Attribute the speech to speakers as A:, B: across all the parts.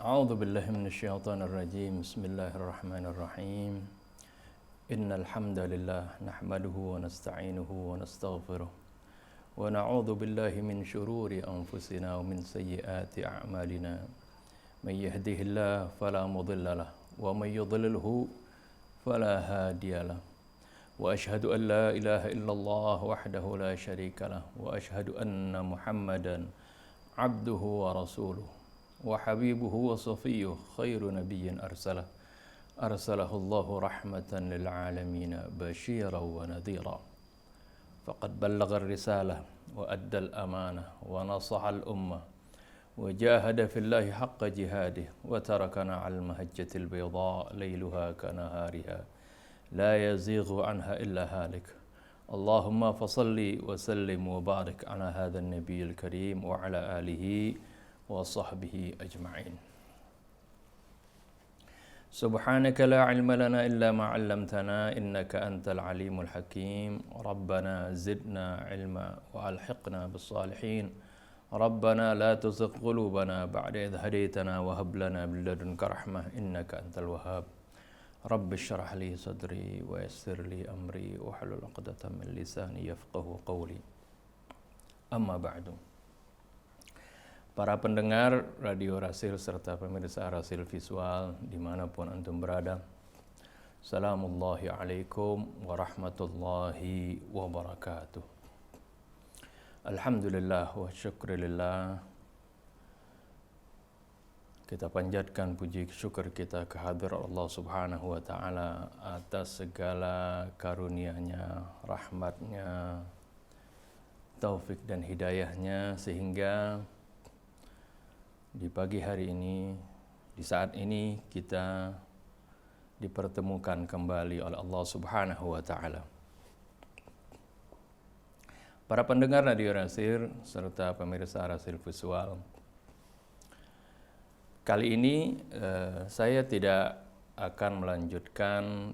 A: أعوذ بالله من الشيطان الرجيم بسم الله الرحمن الرحيم إن الحمد لله نحمده ونستعينه ونستغفره ونعوذ بالله من شرور أنفسنا ومن سيئات أعمالنا من يهده الله فلا مضل له ومن يضلله فلا هادي له وأشهد أن لا إله إلا الله وحده لا شريك له وأشهد أن محمدا عبده ورسوله وحبيبه وصفيه خير نبي أرسله الله رحمة للعالمين بشيرا ونذيرا فقد بلغ الرسالة وأدى الأمانة ونصح الأمة وجاهد في الله حق جهاده وتركنا على المهجة البيضاء ليلها كنهارها لا يزيغ عنها إلا هالك اللهم فصل وسلم وبارك على هذا النبي الكريم وعلى آله وصحبه أجمعين سبحانك لا علم لنا إلا ما علمتنا إنك أنت العليم الحكيم ربنا زدنا علما وألحقنا بالصالحين ربنا لا تزغ قلوبنا بعد إذ هديتنا وهب لنا من لدنك رحمة إنك أنت الوهاب رب اشرح لي صدري ويسر لي أمري واحلل عقدة من لساني يفقه قولي أما بعد. Para pendengar Radio Rasil serta pemirsa Rasil Visual dimanapun antum berada, Assalamullahi alaikum warahmatullahi wabarakatuh. Alhamdulillah wa syukurillah, kita panjatkan puji syukur kita kehadirat Allah Subhanahu wa Ta'ala atas segala karunia-Nya, rahmat-Nya, taufik dan hidayah-Nya, sehingga di pagi hari ini, di saat ini kita dipertemukan kembali oleh Allah Subhanahu wa Ta'ala. Para pendengar Radio Rasil serta pemirsa Rasil Visual, kali ini saya tidak akan melanjutkan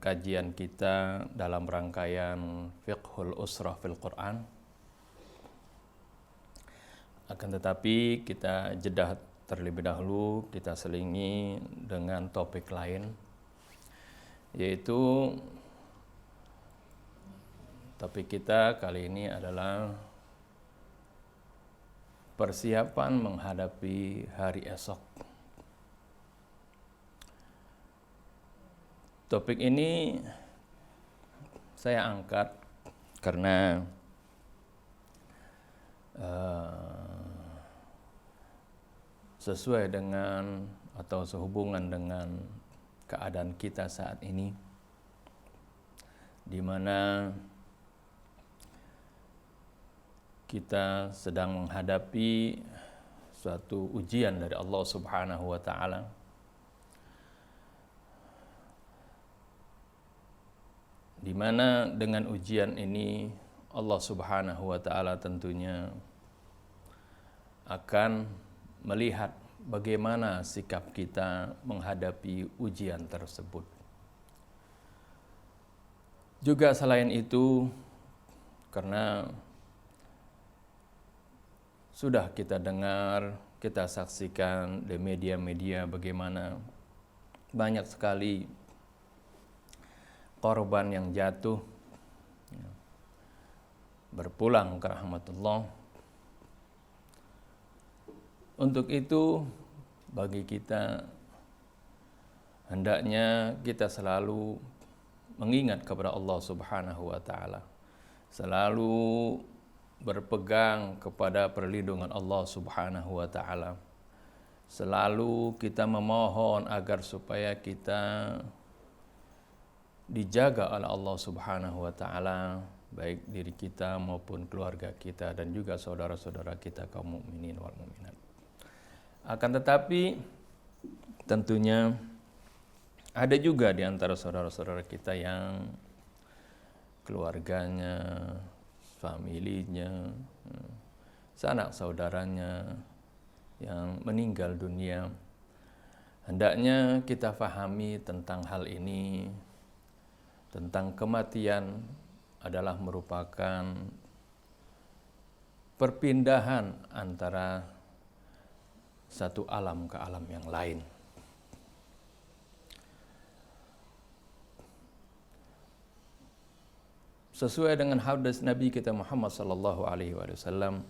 A: kajian kita dalam rangkaian Fiqhul Usrah fil Quran. Akan tetapi kita jeda terlebih dahulu, kita selingi dengan topik lain, yaitu topik kita kali ini adalah persiapan menghadapi hari esok. Topik ini saya angkat karena sesuai dengan atau sehubungan dengan keadaan kita saat ini, di mana kita sedang menghadapi suatu ujian dari Allah Subhanahu wa Ta'ala, di mana dengan ujian ini Allah Subhanahu wa Ta'ala tentunya akan melihat bagaimana sikap kita menghadapi ujian tersebut. Juga selain itu, karena sudah kita dengar, kita saksikan di media-media bagaimana banyak sekali korban yang jatuh berpulang ke rahmatullah. Untuk itu, bagi kita hendaknya kita selalu mengingat kepada Allah Subhanahu wa Ta'ala, selalu berpegang kepada perlindungan Allah Subhanahu wa Ta'ala, selalu kita memohon agar supaya kita dijaga oleh Allah Subhanahu wa Ta'ala, baik diri kita maupun keluarga kita dan juga saudara-saudara kita kaum mukminin wal mukminat. Akan tetapi tentunya ada juga di antara saudara-saudara kita yang keluarganya, familinya, sanak saudaranya yang meninggal dunia. Hendaknya kita fahami tentang hal ini, tentang kematian adalah merupakan perpindahan antara satu alam ke alam yang lain. Sesuai dengan hadis Nabi kita Muhammad sallallahu alaihi wasallam,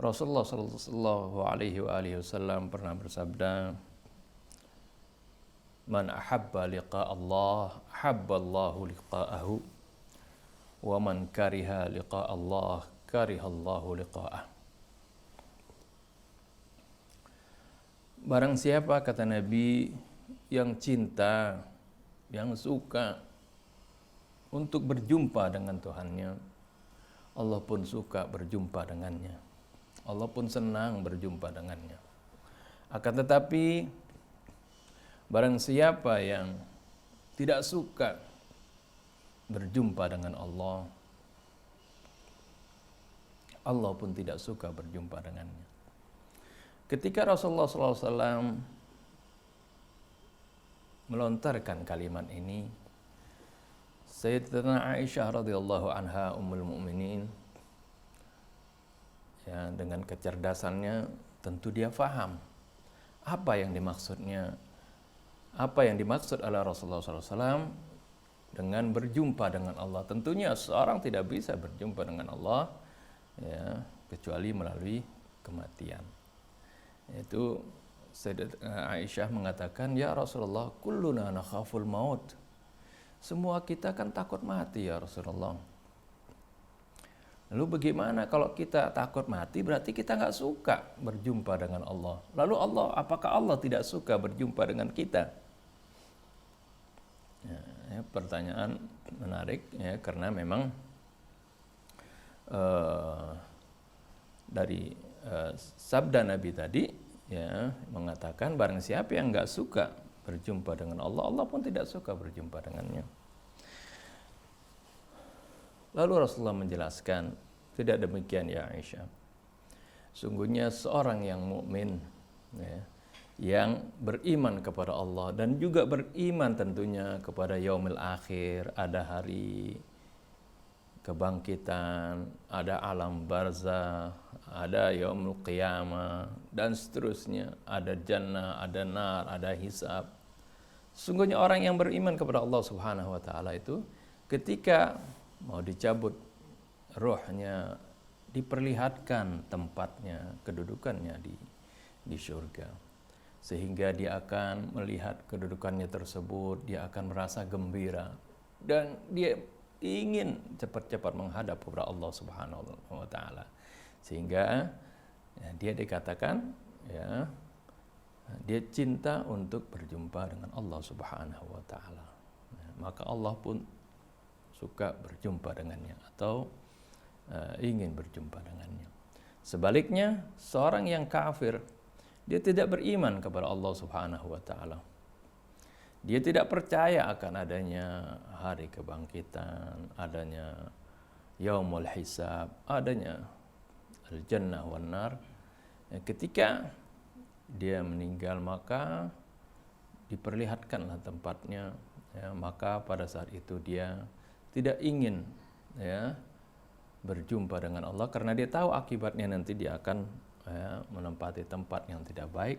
A: Rasulullah sallallahu alaihi wasallam pernah bersabda, "Man ahabba liqa Allah, ahabba Allahu liqa'ahu, wa man kariha liqa Allah, kariha Allahu liqa'ah." Barang siapa, kata Nabi, yang cinta, yang suka untuk berjumpa dengan Tuhannya, Allah pun suka berjumpa dengannya. Allah pun senang berjumpa dengannya. Akan tetapi, barang siapa yang tidak suka berjumpa dengan Allah, Allah pun tidak suka berjumpa dengannya. Ketika Rasulullah SAW melontarkan kalimat ini, Sayyidatina Aisyah radhiyallahu anha ummul mukminin, ya, dengan kecerdasannya tentu dia faham apa yang dimaksudnya, apa yang dimaksud oleh Rasulullah SAW dengan berjumpa dengan Allah. Tentunya seorang tidak bisa berjumpa dengan Allah, ya, kecuali melalui kematian. Itu Sayyidatina Aisyah mengatakan, "Ya Rasulullah, kulluna nakhaful maut." Semua kita kan takut mati ya Rasulullah. Lalu bagaimana kalau kita takut mati, berarti kita nggak suka berjumpa dengan Allah. Lalu apakah Allah tidak suka berjumpa dengan kita? Ya, pertanyaan menarik, ya, karena memang dari sabda Nabi tadi, ya, mengatakan barang siapa yang nggak suka berjumpa dengan Allah, Allah pun tidak suka berjumpa dengannya. Lalu Rasulullah menjelaskan, tidak demikian ya Aisyah. Sungguhnya seorang yang mukmin, ya, yang beriman kepada Allah dan juga beriman tentunya kepada yaumil akhir, ada hari kebangkitan, ada alam barzah, ada yaumul qiyamah, dan seterusnya, ada jannah, ada nar, ada hisab. Sungguhnya orang yang beriman kepada Allah Subhanahu wa taala itu ketika mau dicabut rohnya, diperlihatkan tempatnya, kedudukannya di surga. Sehingga dia akan melihat kedudukannya tersebut, dia akan merasa gembira dan dia ingin cepat-cepat menghadap kepada Allah Subhanahu wa taala. Sehingga, ya, dia dikatakan, ya, dia cinta untuk berjumpa dengan Allah Subhanahu wa taala. Maka Allah pun suka berjumpa dengannya atau ingin berjumpa dengannya. Sebaliknya, seorang yang kafir, dia tidak beriman kepada Allah Subhanahu wa taala. Dia tidak percaya akan adanya hari kebangkitan, adanya yaumul hisab, adanya al-jannah wan nar. Ketika dia meninggal, maka diperlihatkanlah tempatnya, ya, maka pada saat itu dia tidak ingin, ya, berjumpa dengan Allah karena dia tahu akibatnya nanti dia akan, ya, menempati tempat yang tidak baik.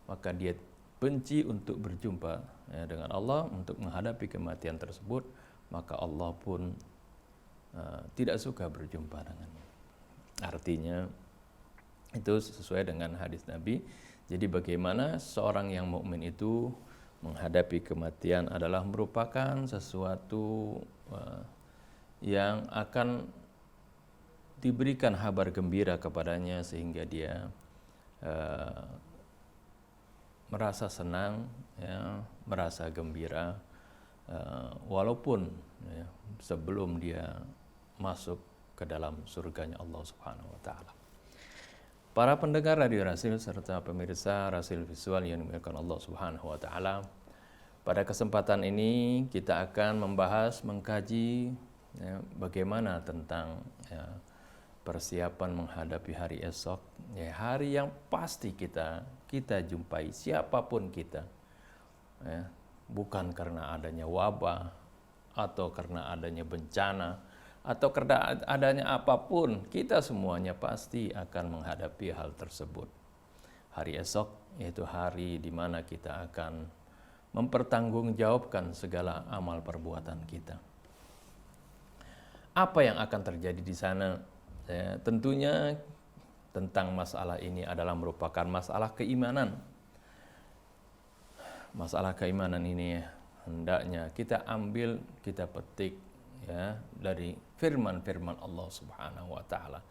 A: Maka dia benci untuk berjumpa, ya, dengan Allah, untuk menghadapi kematian tersebut. Maka Allah pun tidak suka berjumpa dengannya. Artinya itu sesuai dengan hadis Nabi. Jadi bagaimana seorang yang mukmin itu menghadapi kematian adalah merupakan sesuatu yang akan diberikan kabar gembira kepadanya sehingga dia merasa senang, ya, merasa gembira, walaupun, ya, sebelum dia masuk ke dalam surganya Allah Subhanahu wa taala. Para pendengar Radio Rasil serta pemirsa Rasil Visual yang dimuliakan Allah Subhanahu wa taala, pada kesempatan ini kita akan membahas, mengkaji, ya, bagaimana tentang, ya, persiapan menghadapi hari esok, ya, hari yang pasti kita jumpai siapapun kita, ya, bukan karena adanya wabah atau karena adanya bencana atau karena adanya apapun, kita semuanya pasti akan menghadapi hal tersebut. hari esok, yaitu hari di mana kita akan mempertanggungjawabkan segala amal perbuatan kita. Apa yang akan terjadi di sana? Tentunya tentang masalah ini adalah merupakan masalah keimanan. Masalah keimanan ini hendaknya kita ambil, kita petik ya dari firman-firman Allah Subhanahu wa taala.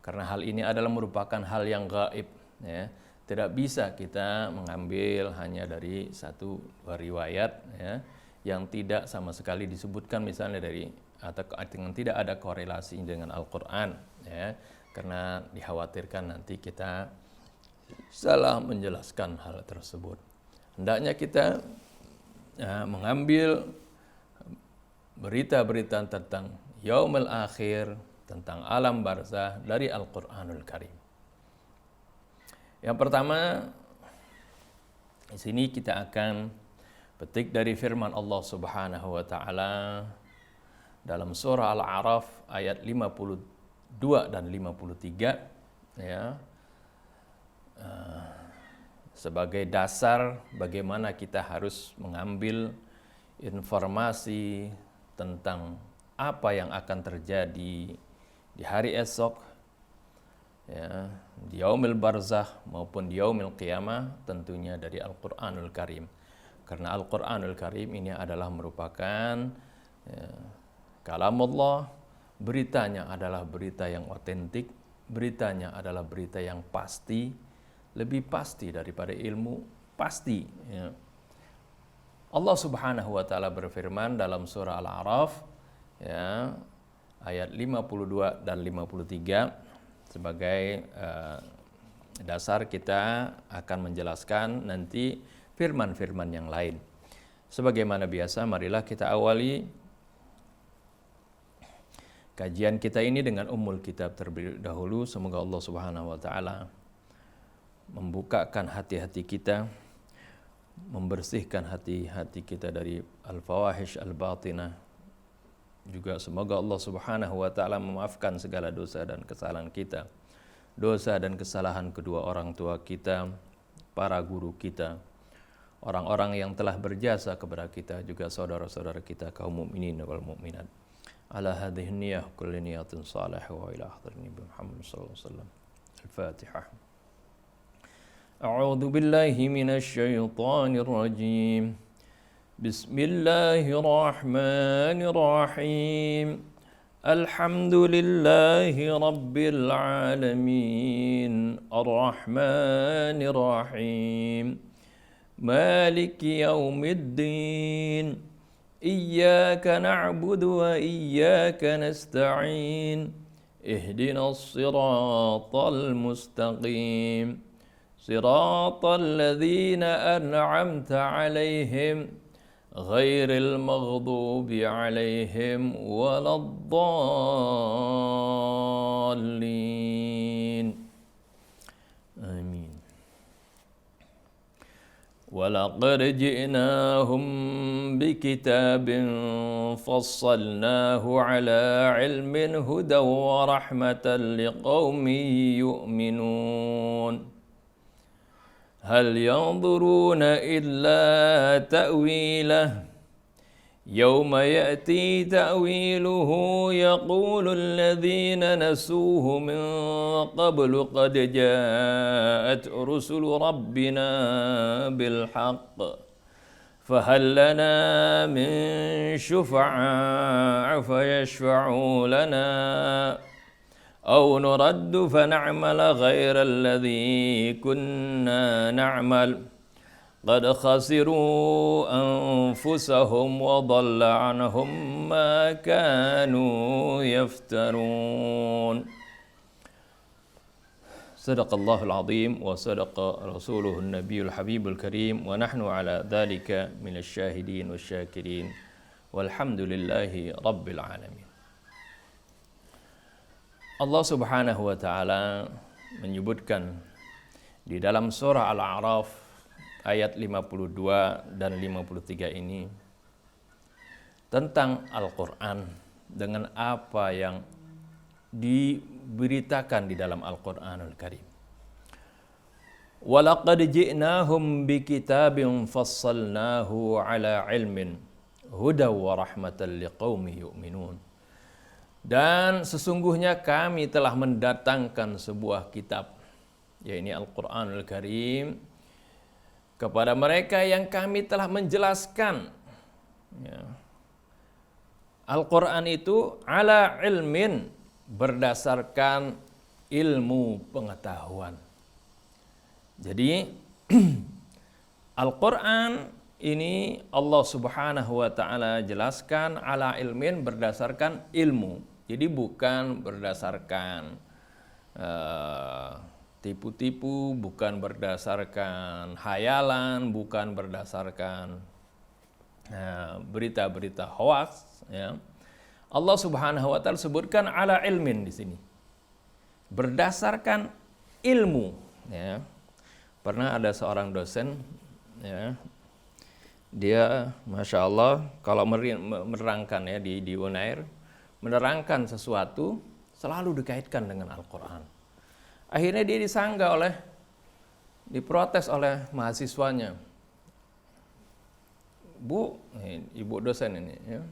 A: Karena hal ini adalah merupakan hal yang gaib ya. Tidak bisa kita mengambil hanya dari satu riwayat ya yang tidak sama sekali disebutkan misalnya dari atau yang tidak ada korelasi dengan Al-Qur'an ya. Karena dikhawatirkan nanti kita salah menjelaskan hal tersebut. Hendaknya kita mengambil berita-berita tentang yaumul akhir, tentang alam barzah dari Al-Qur'anul Karim. Yang pertama, di sini kita akan petik dari firman Allah Subhanahu wa taala dalam surah Al-A'raf ayat 52 dan 53 ya. Sebagai dasar bagaimana kita harus mengambil informasi tentang apa yang akan terjadi di hari esok ya, di yaumil barzah maupun di yaumil qiyamah, tentunya dari Al-Qur'anul Karim. Karena Al-Qur'anul Karim ini adalah merupakan kalamullah, beritanya adalah berita yang otentik, beritanya adalah berita yang pasti, lebih pasti daripada ilmu pasti ya. Allah Subhanahu wa taala berfirman dalam surah Al-A'raf ya, ayat 52 dan 53 sebagai dasar kita akan menjelaskan nanti firman-firman yang lain. Sebagaimana biasa, marilah kita awali kajian kita ini dengan Ummul Kitab terlebih dahulu. Semoga Allah Subhanahu wa taala membukakan hati-hati kita, membersihkan hati-hati kita dari al-fawahish al-batinah. Juga semoga Allah Subhanahu wa taala memaafkan segala dosa dan kesalahan kita. Dosa dan kesalahan kedua orang tua kita, para guru kita, orang-orang yang telah berjasa kepada kita, juga saudara-saudara kita kaum mukminin wal mukminat. Ala hadhihi niyyah kulli niyatin salihah wa ila hadratin Muhammad sallallahu alaihi wasallam. Al-Fatihah. أعوذ بالله من الشيطان الرجيم بسم الله الرحمن الرحيم الحمد لله رب العالمين الرحمن الرحيم مالك يوم الدين إياك نعبد وإياك نستعين اهدنا الصراط المستقيم صراط الذين أنعمت عليهم غير المغضوب عليهم ولا الضالين آمين ولقد جئناهم بكتاب فصلناه على علم هدى ورحمة لقوم يؤمنون هل ينظرون إلا تأويله يوم يأتي تأويله يقول الذين نسوه من قبل قد جاءت رسل ربنا بالحق فهل لنا من شفعاء فيشفعوا لنا أو نرد فنعمل غير الذي كنا نعمل قد خسروا أنفسهم وضل عنهم ما كانوا يفترون صدق الله العظيم وصدق رسوله النبي الحبيب الكريم ونحن على ذلك من الشاهدين والشاكرين والحمد لله رب العالمين. Allah Subhanahu wa taala menyebutkan di dalam surah Al-A'raf ayat 52 dan 53 ini tentang Al-Qur'an dengan apa yang diberitakan di dalam Al-Qur'anul Karim. Walaqad ji'nahum bikitabin fassalnahu ala ilmin hudaw wa rahmatan liqaumi yu'minun. Dan sesungguhnya kami telah mendatangkan sebuah kitab, yaitu Al-Qur'anul Karim, kepada mereka yang kami telah menjelaskan. Ya. Al-Quran itu ala ilmin, berdasarkan ilmu pengetahuan. Jadi Al-Quran ini Allah Subhanahu wa Ta'ala jelaskan ala ilmin, berdasarkan ilmu. Jadi bukan berdasarkan tipu-tipu, bukan berdasarkan hayalan, bukan berdasarkan berita-berita hoax. Ya. Allah Subhanahu wa Ta'ala sebutkan ala ilmin di sini, berdasarkan ilmu. Ya. Pernah ada seorang dosen, ya, dia masya Allah kalau menerangkan ya di Unair, menerangkan sesuatu selalu dikaitkan dengan Al-Quran. Akhirnya dia diprotes oleh mahasiswanya. Bu, ibu dosen ini, ya.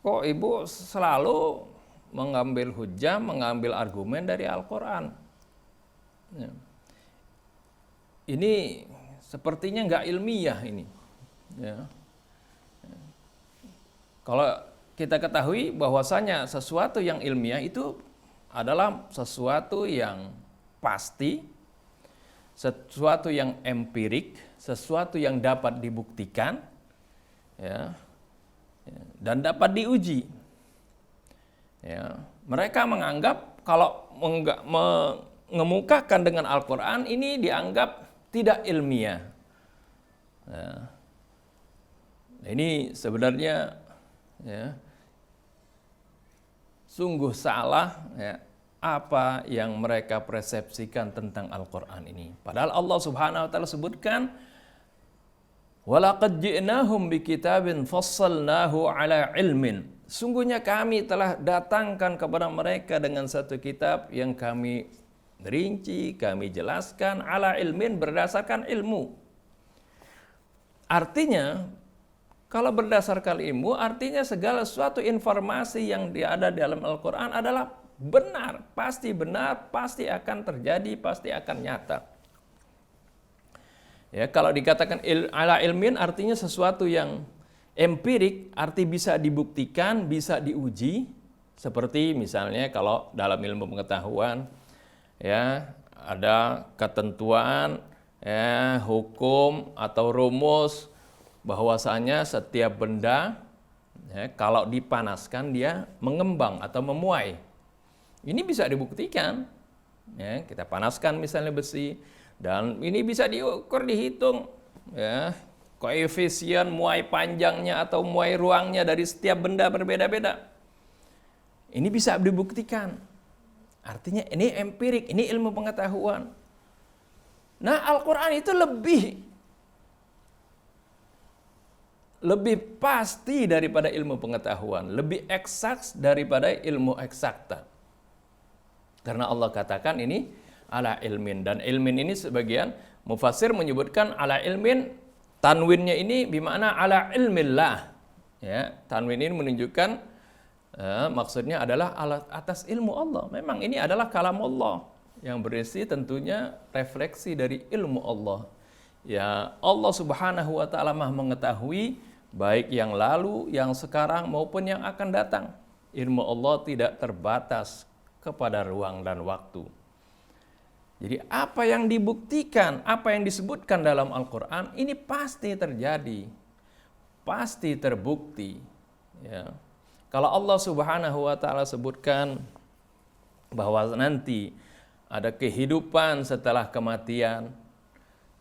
A: Kok ibu selalu mengambil hujah, mengambil argumen dari Al-Quran? Ya. Ini sepertinya nggak ilmiah ini. Ya. Kalau kita ketahui bahwasanya sesuatu yang ilmiah itu adalah sesuatu yang pasti, sesuatu yang empirik, sesuatu yang dapat dibuktikan, ya, dan dapat diuji. Ya, mereka menganggap kalau mengemukakan dengan Al-Quran ini dianggap tidak ilmiah. Ya. Ini sebenarnya, ya, sungguh salah, ya, apa yang mereka persepsikan tentang Al-Quran ini. Padahal Allah Subhanahu wa Ta'ala sebutkan, walaqad ji'nahum bikitabin fassalnahu ala ilmin. Sungguhnya kami telah datangkan kepada mereka dengan satu kitab yang kami rinci, kami jelaskan ala ilmin, berdasarkan ilmu. Artinya, kalau berdasarkan ilmu, artinya segala suatu informasi yang ada dalam Al-Quran adalah benar, pasti akan terjadi, pasti akan nyata. Ya, kalau dikatakan ala ilmin artinya sesuatu yang empirik, arti bisa dibuktikan, bisa diuji. Seperti misalnya kalau dalam ilmu pengetahuan, ya, ada ketentuan, ya, hukum atau rumus bahwasanya setiap benda, ya, kalau dipanaskan dia mengembang atau memuai. Ini bisa dibuktikan. Ya, kita panaskan misalnya besi, dan ini bisa diukur, dihitung, ya, koefisien muai panjangnya atau muai ruangnya dari setiap benda berbeda-beda. Ini bisa dibuktikan. Artinya ini empirik, ini ilmu pengetahuan. Nah, Al-Quran itu lebih pasti daripada ilmu pengetahuan, lebih eksak daripada ilmu eksakta. Karena Allah katakan ini ala ilmin, dan ilmin ini sebagian mufassir menyebutkan ala ilmin, tanwinnya ini bermakna ala ilmillah. Ya, tanwin ini menunjukkan maksudnya adalah atas ilmu Allah. Memang ini adalah kalam Allah yang berisi tentunya refleksi dari ilmu Allah. Ya, Allah Subhanahu wa Ta'ala Maha mengetahui baik yang lalu, yang sekarang maupun yang akan datang. Ilmu Allah tidak terbatas kepada ruang dan waktu. Jadi apa yang dibuktikan, apa yang disebutkan dalam Al-Quran ini pasti terjadi, pasti terbukti. Ya. Kalau Allah Subhanahu wa Ta'ala sebutkan bahwa nanti ada kehidupan setelah kematian,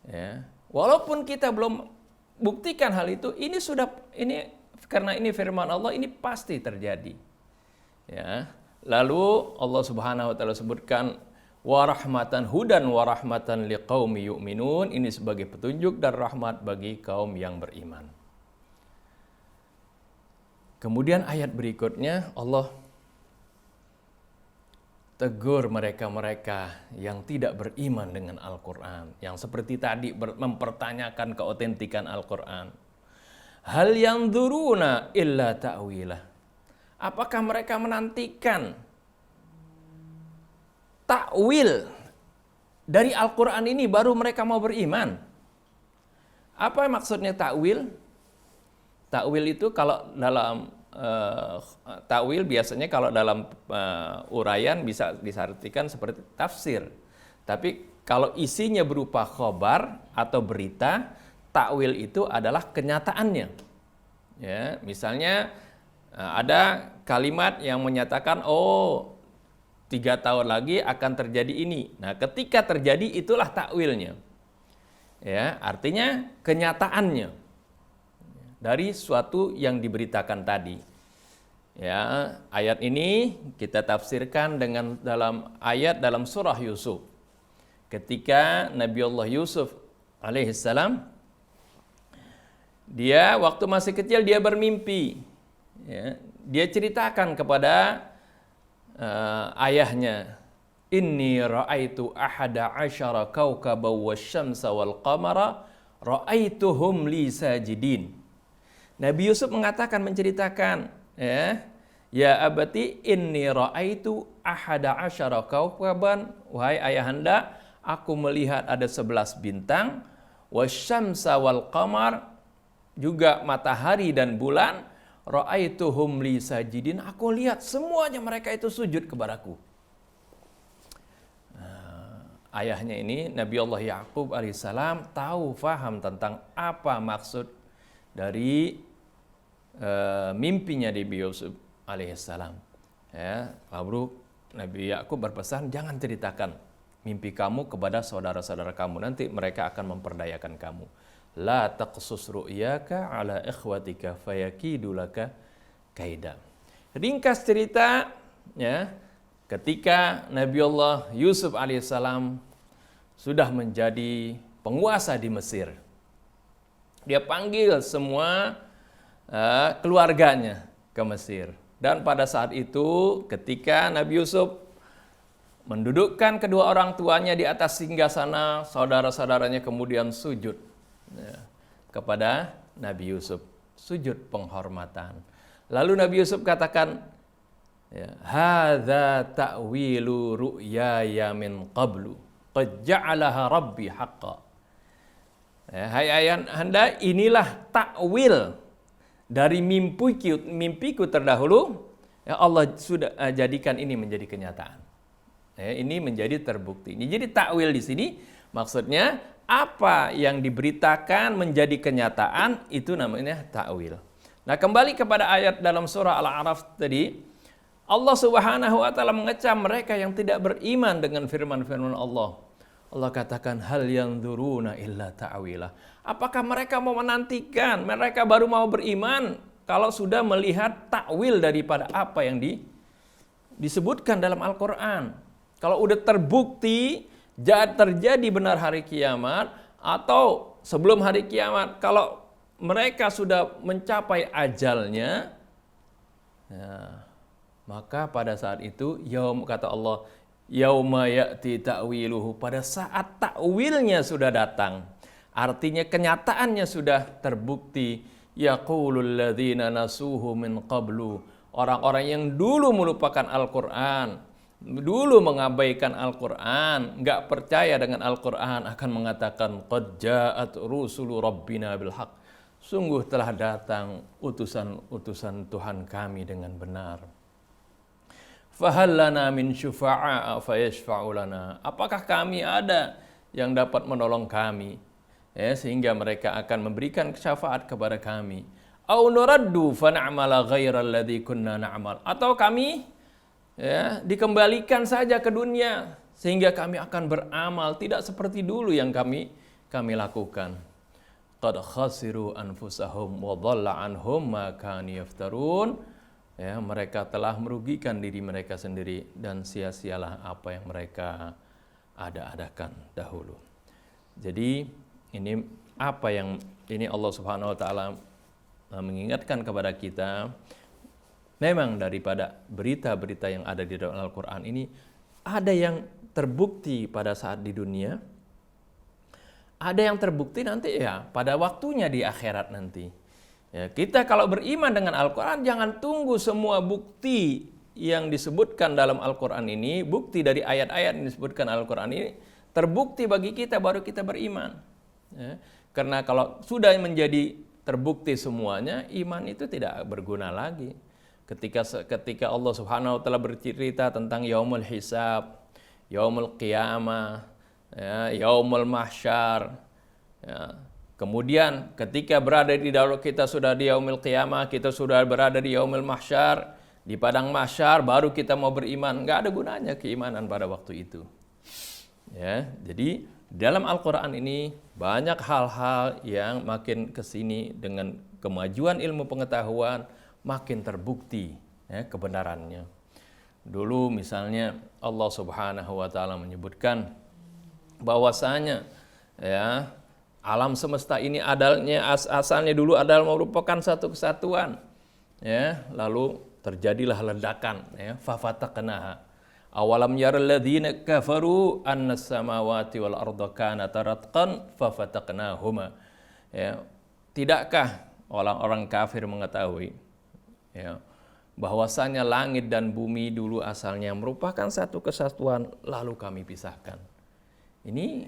A: ya, walaupun kita belum buktikan hal itu, ini karena ini firman Allah, ini pasti terjadi. Ya. Lalu Allah Subhanahu wa Ta'ala sebutkan warahmatan hudan warahmatan liqaumi yu'minun, ini sebagai petunjuk dan rahmat bagi kaum yang beriman. Kemudian ayat berikutnya Allah tegur mereka-mereka yang tidak beriman dengan Al-Quran, yang seperti tadi mempertanyakan keotentikan Al-Quran. Hal yanzuruna illa ta'wilah. Apakah mereka menantikan takwil dari Al-Quran ini baru mereka mau beriman? Apa maksudnya takwil? Takwil itu kalau dalam takwil biasanya kalau dalam uraian bisa disartikan seperti tafsir. Tapi kalau isinya berupa khobar atau berita, takwil itu adalah kenyataannya. Ya, misalnya ada kalimat yang menyatakan 3 tahun lagi akan terjadi ini. Nah, ketika terjadi itulah takwilnya. Ya, artinya kenyataannya dari suatu yang diberitakan tadi. Ya, ayat ini kita tafsirkan dengan dalam ayat dalam surah Yusuf. Ketika Nabi Allah Yusuf alaihissalam, dia waktu masih kecil dia bermimpi. Ya, dia ceritakan kepada ayahnya, inni ra'aitu ahada asyara kawkabaw wasyamsa wal qamara ra'aituhum li sajidin. Nabi Yusuf menceritakan, ya abati inni ra'aitu ahada asyara kawkaban, wahai ayahanda, aku melihat ada 11 bintang, wasyamsa wal qamar, juga matahari dan bulan, ra'aituhum li sajidin, aku lihat semuanya mereka itu sujud kepadaku. Ayahnya ini Nabi Allah Ya'qub alaihissalam tahu, faham tentang apa maksud dari mimpinya Nabi Yusuf alaihissalam. Ya, lalu Nabi Ya'qub berpesan, jangan ceritakan mimpi kamu kepada saudara-saudara kamu, nanti mereka akan memperdayakan kamu. La taqsus ru'yaka ala ikhwatika fayakidu laka kaida. Ringkas cerita, ya, ketika Nabi Allah Yusuf alaihissalam sudah menjadi penguasa di Mesir, dia panggil semua keluarganya ke Mesir. Dan pada saat itu ketika Nabi Yusuf mendudukkan kedua orang tuanya di atas singgasana, saudara-saudaranya kemudian sujud kepada Nabi Yusuf, sujud penghormatan. Lalu Nabi Yusuf katakan, hadza ta'wilu ru'yaya min qablu qad ja'alaha rabbi haqqan. Hai ayahanda, inilah takwil dari mimpiku terdahulu, ya Allah sudah jadikan ini menjadi kenyataan. Ini menjadi terbukti. Jadi takwil di sini maksudnya apa yang diberitakan menjadi kenyataan, itu namanya takwil. Nah, kembali kepada ayat dalam surah Al-A'raf tadi, Allah Subhanahu wa taala mengecam mereka yang tidak beriman dengan firman-firman Allah. Allah katakan, hal yanzuruna illa ta'wilah. Apakah mereka mau menantikan, mereka baru mau beriman kalau sudah melihat takwil daripada apa yang disebutkan dalam Al-Quran. Kalau udah terbukti terjadi benar hari kiamat, atau sebelum hari kiamat, kalau mereka sudah mencapai ajalnya, maka pada saat itu, kata Allah, yauma ya'ti ta'wiluhu, pada saat takwilnya sudah datang, artinya kenyataannya sudah terbukti, yaqulul ladzina nasuhu min qablu, orang-orang yang dulu melupakan Al-Quran, dulu mengabaikan Al-Quran, nggak percaya dengan Al-Quran, akan mengatakan qad ja'at rusulu rabbina bil haqq, sungguh telah datang utusan-utusan Tuhan kami dengan benar. Fahal lana min syufa'a fayashfa'u lana, apakah kami ada yang dapat menolong kami, sehingga mereka akan memberikan syafaat kepada kami. Au nuraddu fa na'mala ghairal ladzi kunna na'mal, atau kami dikembalikan saja ke dunia sehingga kami akan beramal tidak seperti dulu yang kami lakukan. Qad khasiru anfusahum wa dhalla anhum ma kanu yaftarun. Mereka telah merugikan diri mereka sendiri dan sia-sialah apa yang mereka ada-adakan dahulu. Jadi ini apa yang ini Allah Subhanahu wa taala mengingatkan kepada kita, memang daripada berita-berita yang ada di dalam Al-Quran ini ada yang terbukti pada saat di dunia, ada yang terbukti nanti ya pada waktunya di akhirat nanti. Ya, kita kalau beriman dengan Al-Quran jangan tunggu semua bukti yang disebutkan dalam Al-Quran ini, bukti dari ayat-ayat yang disebutkan Al-Quran ini terbukti bagi kita baru kita beriman. Ya, karena kalau sudah menjadi terbukti semuanya, iman itu tidak berguna lagi. Ketika Allah Subhanahu wa taala bercerita tentang yaumul hisab, yaumul qiyamah, ya, yaumul mahsyar, ya. Kemudian ketika berada di dalam kita sudah di yaumil qiyamah, kita sudah berada di yaumil mahsyar, di padang mahsyar baru kita mau beriman. Enggak ada gunanya keimanan pada waktu itu. Ya, jadi dalam Al-Qur'an ini banyak hal-hal yang makin kesini dengan kemajuan ilmu pengetahuan makin terbukti ya, kebenarannya. Dulu misalnya Allah Subhanahu wa taala menyebutkan bahwasanya ya alam semesta ini asalnya dulu adalah merupakan satu kesatuan, ya. Lalu terjadilah ledakan, ya. Fafataqnaha. Awalam yaral ladzina kafaru annas samawati wal arda kanata ratqan fafataqnahuma. Ya. Tidakkah orang-orang kafir mengetahui, ya, bahwasanya langit dan bumi dulu asalnya merupakan satu kesatuan, lalu kami pisahkan. Ini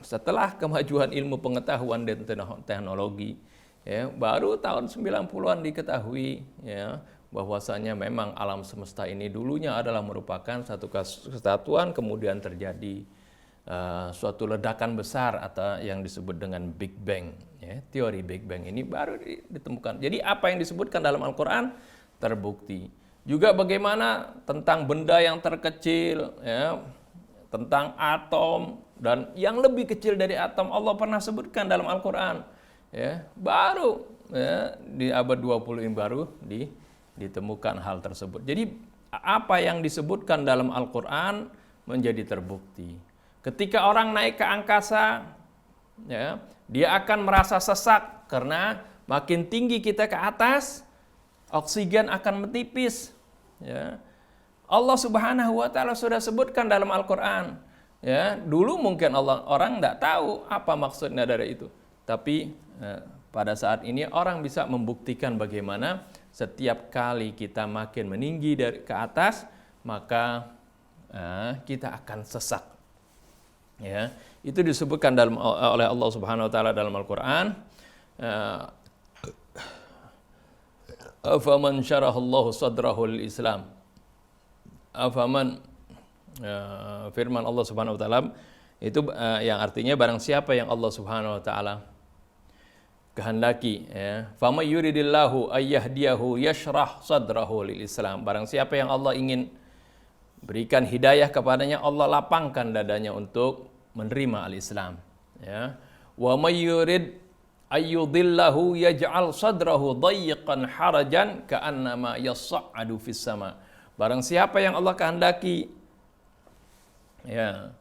A: setelah kemajuan ilmu pengetahuan dan teknologi, ya, baru tahun 90-an diketahui, ya, bahwasanya memang alam semesta ini dulunya adalah merupakan satu kesatuan, kemudian terjadi suatu ledakan besar atau yang disebut dengan Big Bang. Ya, teori Big Bang ini baru ditemukan. Jadi apa yang disebutkan dalam Al-Quran terbukti. Juga bagaimana tentang benda yang terkecil, ya, tentang atom, dan yang lebih kecil dari atom Allah pernah sebutkan dalam Al-Quran. Ya, baru ya, di abad 20 ini baru ditemukan hal tersebut. Jadi apa yang disebutkan dalam Al-Quran menjadi terbukti. Ketika orang naik ke angkasa, ya, dia akan merasa sesak karena makin tinggi kita ke atas, oksigen akan menipis. Ya. Allah Subhanahu wa taala sudah sebutkan dalam Al-Quran. Ya, dulu mungkin orang tidak tahu apa maksudnya dari itu. Tapi pada saat ini orang bisa membuktikan bagaimana setiap kali kita makin meninggi dari ke atas, maka kita akan sesak. Ya, itu disebutkan oleh Allah Subhanahu wa taala dalam Al-Qur'an. Afaman syarahallahu sadrahu lil Islam. Afaman, firman Allah Subhanahu wa taala itu yang artinya barang siapa yang Allah Subhanahu wa taala kehendaki, ya, famay yuridillahu ayyahdiyahu yashrah sadrahu lil Islam. Barang siapa yang Allah ingin berikan hidayah kepadanya, Allah lapangkan dadanya untuk menerima al-Islam, ya. Wa may yurid ayyudillahu yaj'al sadrahu dayyiqan harajan ka'annama yas'adu fis sama. Barang siapa yang Allah kehendaki, ya,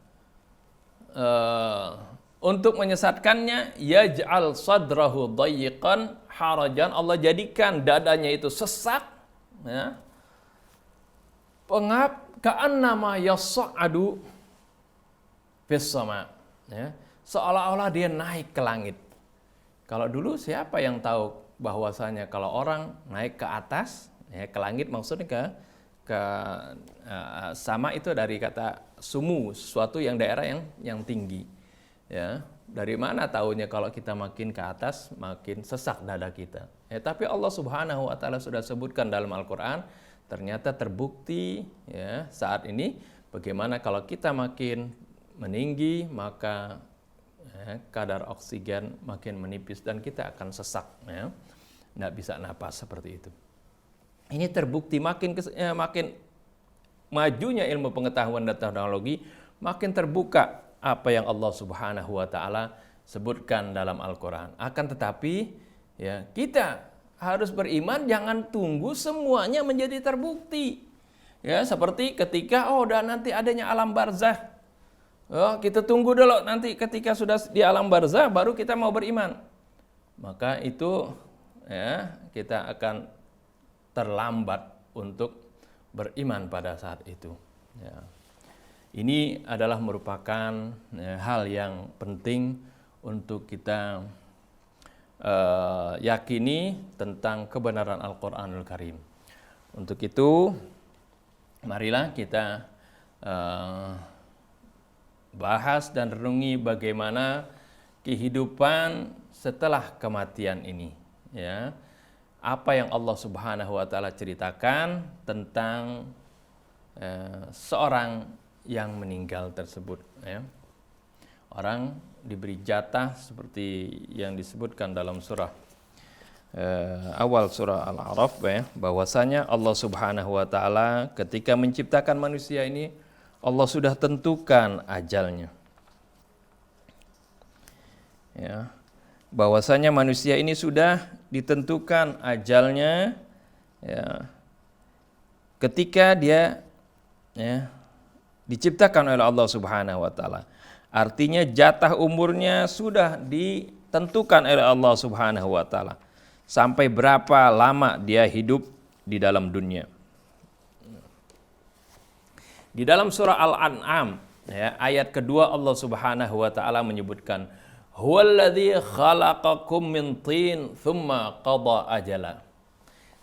A: untuk menyesatkannya, yaj'al sadrahu dayyiqan harajan, Allah jadikan dadanya itu sesak, ya, pengap, ka'annama yas'adu fis sama, ya, seolah-olah dia naik ke langit. Kalau dulu siapa yang tahu bahwasanya kalau orang naik ke atas, ya, ke langit maksudnya ke sama itu dari kata sumu, sesuatu yang daerah yang tinggi. Ya, dari mana tahunya kalau kita makin ke atas makin sesak dada kita. Ya, tapi Allah Subhanahu wa taala sudah sebutkan dalam Al-Qur'an, ternyata terbukti, ya, saat ini bagaimana kalau kita makin meninggi maka, ya, kadar oksigen makin menipis dan kita akan sesak, ya. Nggak bisa napas seperti itu. Ini terbukti makin majunya ilmu pengetahuan dan teknologi, makin terbuka apa yang Allah Subhanahu wa taala sebutkan dalam Al-Qur'an. Akan tetapi, ya, kita harus beriman, jangan tunggu semuanya menjadi terbukti. Ya, seperti ketika dan nanti adanya alam barzah. Kita tunggu dulu nanti ketika sudah di alam barzah baru kita mau beriman. Maka itu, ya, kita akan terlambat untuk beriman pada saat itu. Ya. Ini adalah merupakan hal yang penting untuk kita yakini tentang kebenaran Al-Quranul Karim. Untuk itu, marilah kita bahas dan renungi bagaimana kehidupan setelah kematian ini, ya. Apa yang Allah Subhanahu wa taala ceritakan tentang seorang yang meninggal tersebut, ya. Orang diberi jatah seperti yang disebutkan dalam surah awal surah Al-A'raf, ya, bahwasanya Allah Subhanahu wa taala ketika menciptakan manusia ini Allah sudah tentukan ajalnya. Ya. Bahwasanya manusia ini sudah ditentukan ajalnya, ya, ketika dia, ya, diciptakan oleh Allah Subhanahu wa taala. Artinya jatah umurnya sudah ditentukan oleh Allah Subhanahu wa taala. Sampai berapa lama dia hidup di dalam dunia. Di dalam surah Al-An'am, ya, ayat kedua Allah Subhanahu wa taala menyebutkan huwallazi khalaqakum min tin tsumma qada ajala.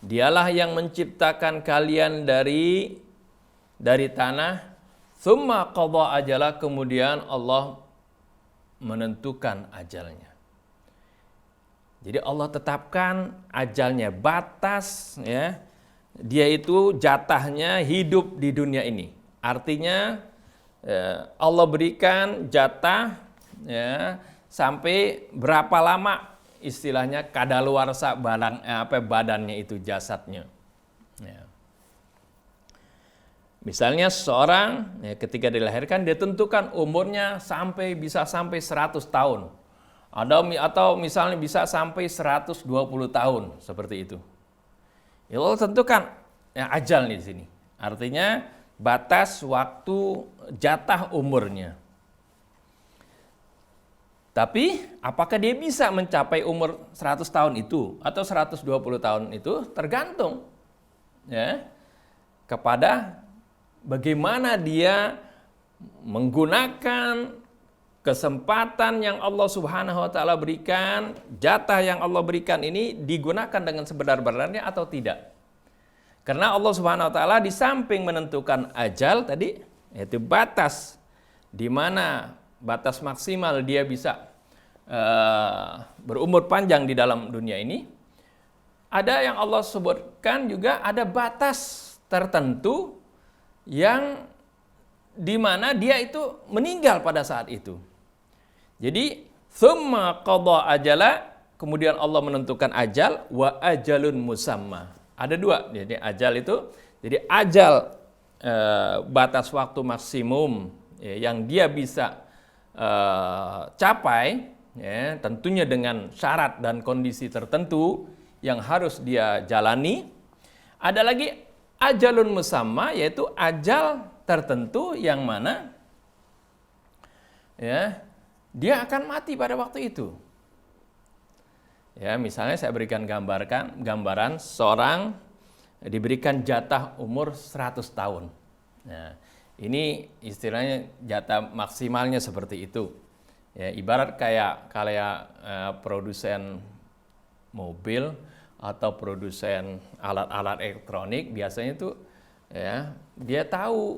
A: Dialah yang menciptakan kalian dari tanah, tsumma qada ajala, kemudian Allah menentukan ajalnya. Jadi Allah tetapkan ajalnya, batas, ya. Dia itu jatahnya hidup di dunia ini. Artinya Allah berikan jatah, ya, sampai berapa lama istilahnya kadaluarsa badannya itu, jasadnya. Ya. Misalnya seorang, ya, ketika dilahirkan dia tentukan umurnya bisa sampai 100 tahun. Atau misalnya bisa sampai 120 tahun, seperti itu. Ya Allah tentukan, ya, ajal di sini. Artinya batas waktu jatah umurnya. Tapi apakah dia bisa mencapai umur 100 tahun itu atau 120 tahun itu tergantung, ya, kepada bagaimana dia menggunakan kesempatan yang Allah Subhanahu wa taala berikan, jatah yang Allah berikan ini digunakan dengan sebenar-benarnya atau tidak. Karena Allah Subhanahu wa taala di samping menentukan ajal tadi, yaitu batas di mana batas maksimal dia bisa berumur panjang di dalam dunia ini, ada yang Allah sebutkan juga ada batas tertentu yang di mana dia itu meninggal pada saat itu. Jadi tsumma qada ajala, kemudian Allah menentukan ajal, wa ajalun musamma. Ada dua, jadi ajal itu, jadi ajal batas waktu maksimum, ya, yang dia bisa capai, ya, tentunya dengan syarat dan kondisi tertentu yang harus dia jalani. Ada lagi ajalun musamma, yaitu ajal tertentu yang mana, ya, dia akan mati pada waktu itu. Ya, misalnya saya berikan gambaran seorang diberikan jatah umur 100 tahun. Nah, ini istilahnya jatah maksimalnya seperti itu. Ya, ibarat kayak produsen mobil atau produsen alat-alat elektronik, biasanya itu, ya, dia tahu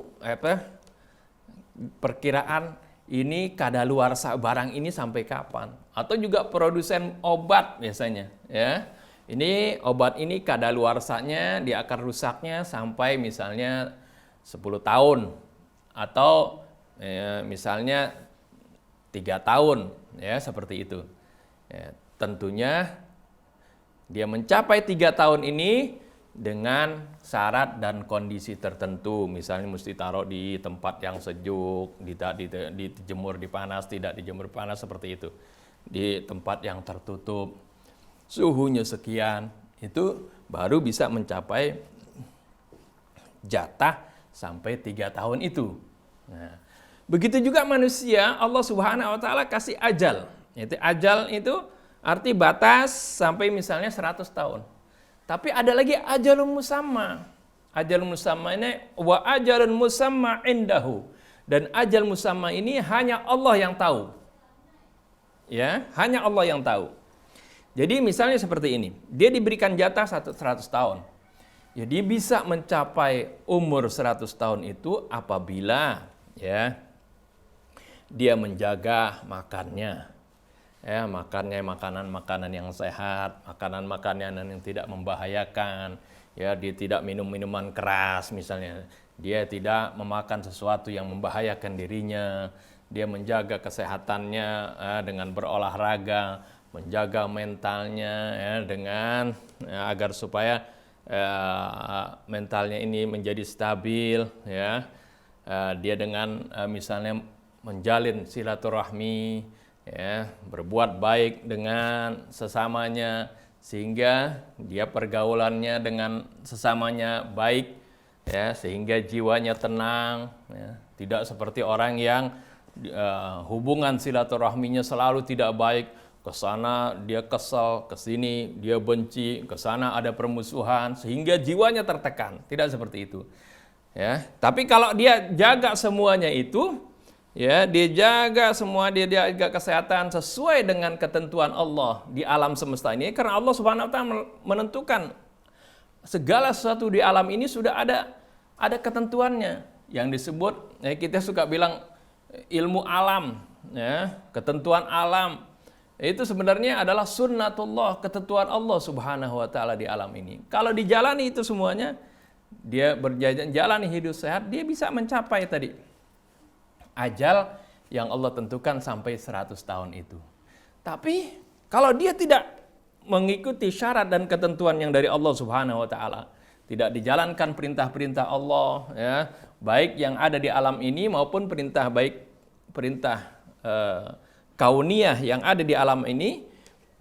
A: perkiraan ini kadaluarsa barang ini sampai kapan. Atau juga produsen obat biasanya, ya. Ini obat ini kadaluarsanya dia akan rusaknya sampai misalnya 10 tahun atau misalnya 3 tahun, ya, seperti itu. Ya, tentunya dia mencapai 3 tahun ini dengan syarat dan kondisi tertentu, misalnya mesti taruh di tempat yang sejuk, dijemur di panas, tidak dijemur panas, seperti itu. Di tempat yang tertutup, suhunya sekian, itu baru bisa mencapai jatah sampai 3 tahun itu. Nah, begitu juga manusia, Allah Subhanahu wa taala kasih ajal. Yaitu ajal itu arti batas sampai misalnya 100 tahun. Tapi ada lagi ajalun musamma. Ajalun musamma ini wa ajalun musamma indahu. Dan ajal musamma ini hanya Allah yang tahu. Ya, hanya Allah yang tahu. Jadi misalnya seperti ini, dia diberikan jatah 100 tahun. Ya, dia bisa mencapai umur 100 tahun itu apabila ya dia menjaga makannya. Ya, makannya makanan-makanan yang sehat, makanan-makanan yang tidak membahayakan. Ya, dia tidak minum minuman keras misalnya. Dia tidak memakan sesuatu yang membahayakan dirinya. Dia menjaga kesehatannya dengan berolahraga, menjaga mentalnya ya, dengan agar supaya mentalnya ini menjadi stabil ya. Dia dengan misalnya menjalin silaturahmi ya, berbuat baik dengan sesamanya sehingga dia pergaulannya dengan sesamanya baik ya, sehingga jiwanya tenang ya. Tidak seperti orang yang hubungan silaturahminya selalu tidak baik. Ke sana dia kesal, ke sini dia benci, ke sana ada permusuhan sehingga jiwanya tertekan. Tidak seperti itu. Ya, tapi kalau dia jaga semuanya itu, ya, dia jaga semua, dia jaga kesehatan sesuai dengan ketentuan Allah di alam semesta ini, karena Allah Subhanahu wa taala menentukan segala sesuatu di alam ini sudah ada ketentuannya yang disebut kita suka bilang ilmu alam, ya, ketentuan alam. Itu sebenarnya adalah sunnatullah, ketentuan Allah Subhanahu wa taala di alam ini. Kalau dijalani itu semuanya, dia berjalani hidup sehat, dia bisa mencapai tadi ajal yang Allah tentukan sampai 100 tahun itu. Tapi kalau dia tidak mengikuti syarat dan ketentuan yang dari Allah Subhanahu wa taala, tidak dijalankan perintah-perintah Allah ya, baik yang ada di alam ini maupun perintah kauniyah yang ada di alam ini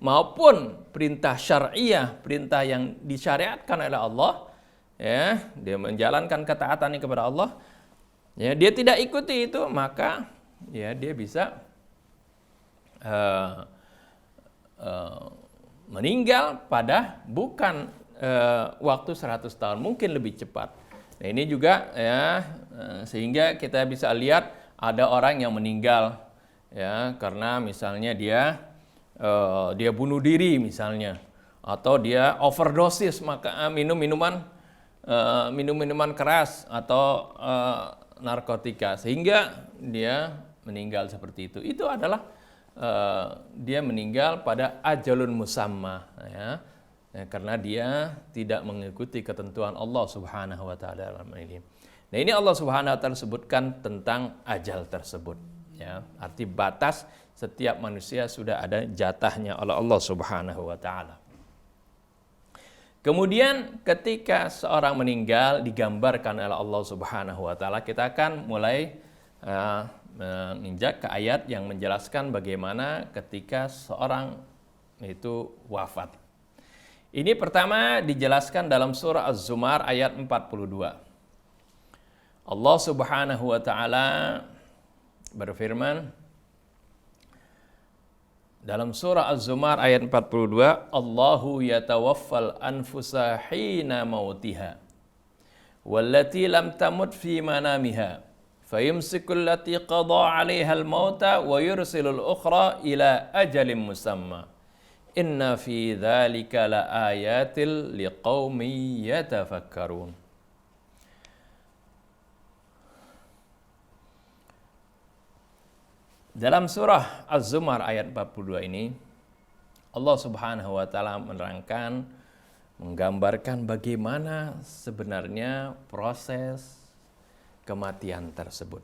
A: maupun perintah syariah, perintah yang disyariatkan oleh Allah ya, dia menjalankan ketaatannya kepada Allah ya, dia tidak ikuti itu, maka ya dia bisa meninggal pada bukan waktu 100 tahun, mungkin lebih cepat. Nah, ini juga ya sehingga kita bisa lihat ada orang yang meninggal ya karena misalnya dia bunuh diri misalnya, atau dia overdosis maka minum minuman keras atau narkotika sehingga dia meninggal seperti itu. Itu adalah dia meninggal pada ajalun musamma ya, karena dia tidak mengikuti ketentuan Allah Subhanahu wa taala dalam ini. Nah, ini Allah Subhanahu wa taala sebutkan tentang ajal tersebut ya. Arti batas setiap manusia sudah ada jatahnya oleh Allah Subhanahu wa taala. Kemudian ketika seorang meninggal digambarkan oleh Allah Subhanahu wa taala, kita akan mulai menginjak ke ayat yang menjelaskan bagaimana ketika seorang itu wafat. Ini pertama dijelaskan dalam surah Az-Zumar ayat 42. Allah Subhanahu wa taala berfirman dalam surah Az-Zumar ayat 42, Allahu yatawaffal anfusa hina mautiha wallati lam tamut fi manamiha fayumsikul lati qada 'alaiha al-mauta wa yursilul ukhra ila ajalin musamma inna fi dzalika laayatil liqaumin yatafakkarun. Dalam surah Az-Zumar ayat 42 ini Allah Subhanahu wa taala menerangkan, menggambarkan bagaimana sebenarnya proses kematian tersebut.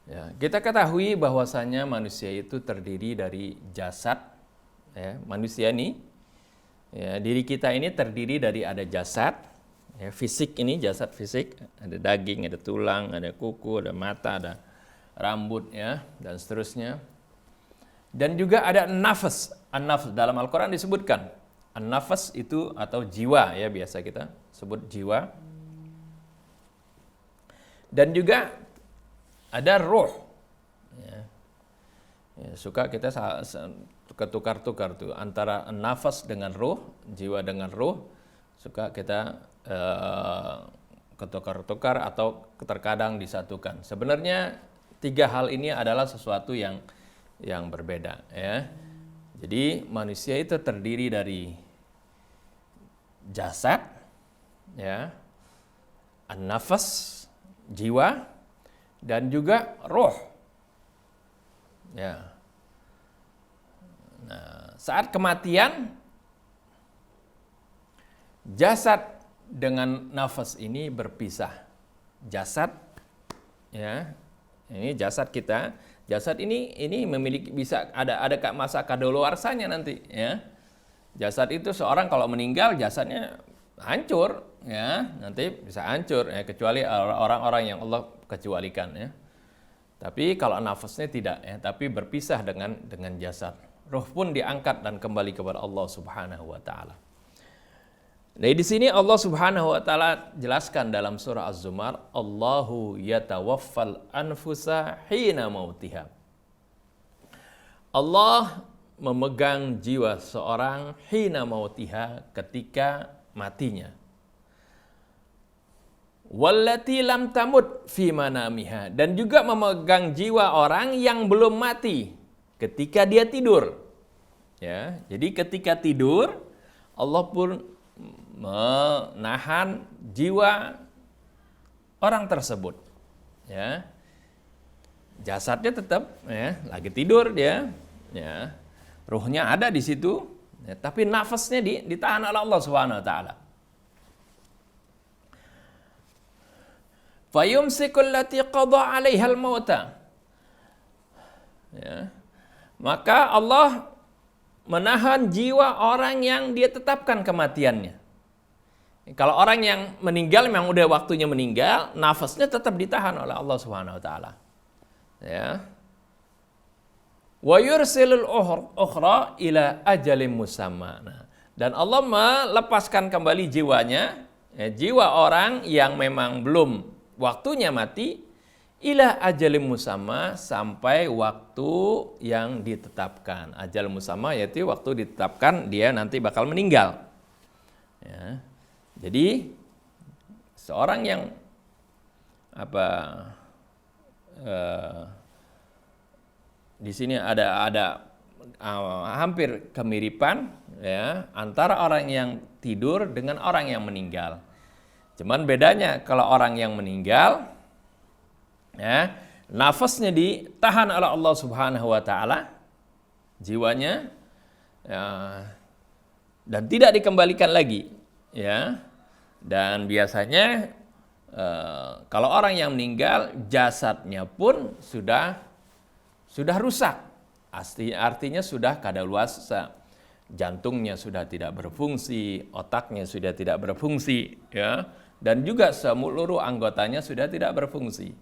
A: Ya, kita ketahui bahwasanya manusia itu terdiri dari jasad. Ya, manusia ini, ya, diri kita ini terdiri dari ada jasad, ya, fisik ini jasad fisik, ada daging, ada tulang, ada kuku, ada mata, ada rambut, ya, dan seterusnya. Dan juga ada nafas. An-nafas dalam Al-Quran disebutkan. An-nafas itu atau jiwa, ya, biasa kita sebut jiwa. Dan juga ada ruh. Ya. Ya, suka kita ketukar-tukar tuh antara nafas dengan ruh, jiwa dengan ruh, suka kita ketukar-tukar atau terkadang disatukan. Sebenarnya tiga hal ini adalah sesuatu yang berbeda, ya. Jadi manusia itu terdiri dari jasad, ya, an-nafas, jiwa, dan juga roh. Ya. Nah, saat kematian, jasad dengan nafas ini berpisah. Jasad, ya, ini jasad kita. Jasad ini memiliki bisa ada masa kadaluarsanya nanti, ya. Jasad itu seorang kalau meninggal jasadnya hancur, ya, nanti bisa hancur, ya, kecuali orang-orang yang Allah kecualikan, ya. Tapi kalau nafasnya tidak, ya, tapi berpisah dengan jasad. Ruh pun diangkat dan kembali kepada Allah Subhanahu wa taala. Nah, di sini Allah Subhanahu wa taala jelaskan dalam surah Az-Zumar, Allahu yatawaffal anfusa hina mautiha. Allah memegang jiwa seorang hina mautiha, ketika matinya. Wallati lam tamut fi manamiha, dan juga memegang jiwa orang yang belum mati ketika dia tidur. Ya, jadi ketika tidur Allah pun menahan jiwa orang tersebut, ya. Jasadnya tetap, ya, lagi tidur dia, ya. Ruhnya ada di situ, ya, tapi nafasnya ditahan oleh Allah Subhanahu wa taala. Fayumsikul lati qada 'alaihal mauta. Ya. Maka Allah menahan jiwa orang yang dia tetapkan kematiannya. Kalau orang yang meninggal memang udah waktunya meninggal, nafasnya tetap ditahan oleh Allah Subhanahu wa taala. Ya. Wa yursilul ukhra ila ajalin musamma. Dan Allah melepaskan kembali jiwanya, ya, jiwa orang yang memang belum waktunya mati, ila ajalin musamma, sampai waktu yang ditetapkan. Ajal musamma yaitu waktu ditetapkan dia nanti bakal meninggal. Ya. Jadi seorang yang di sini ada hampir kemiripan, ya, antara orang yang tidur dengan orang yang meninggal. Cuman bedanya kalau orang yang meninggal, ya, nafasnya ditahan oleh Allah Subhanahu wa taala, jiwanya, ya, dan tidak dikembalikan lagi, ya. Dan biasanya kalau orang yang meninggal, jasadnya pun sudah rusak. Artinya sudah kadaluarsa. Jantungnya sudah tidak berfungsi, otaknya sudah tidak berfungsi, ya. Dan juga seluruh anggotanya sudah tidak berfungsi.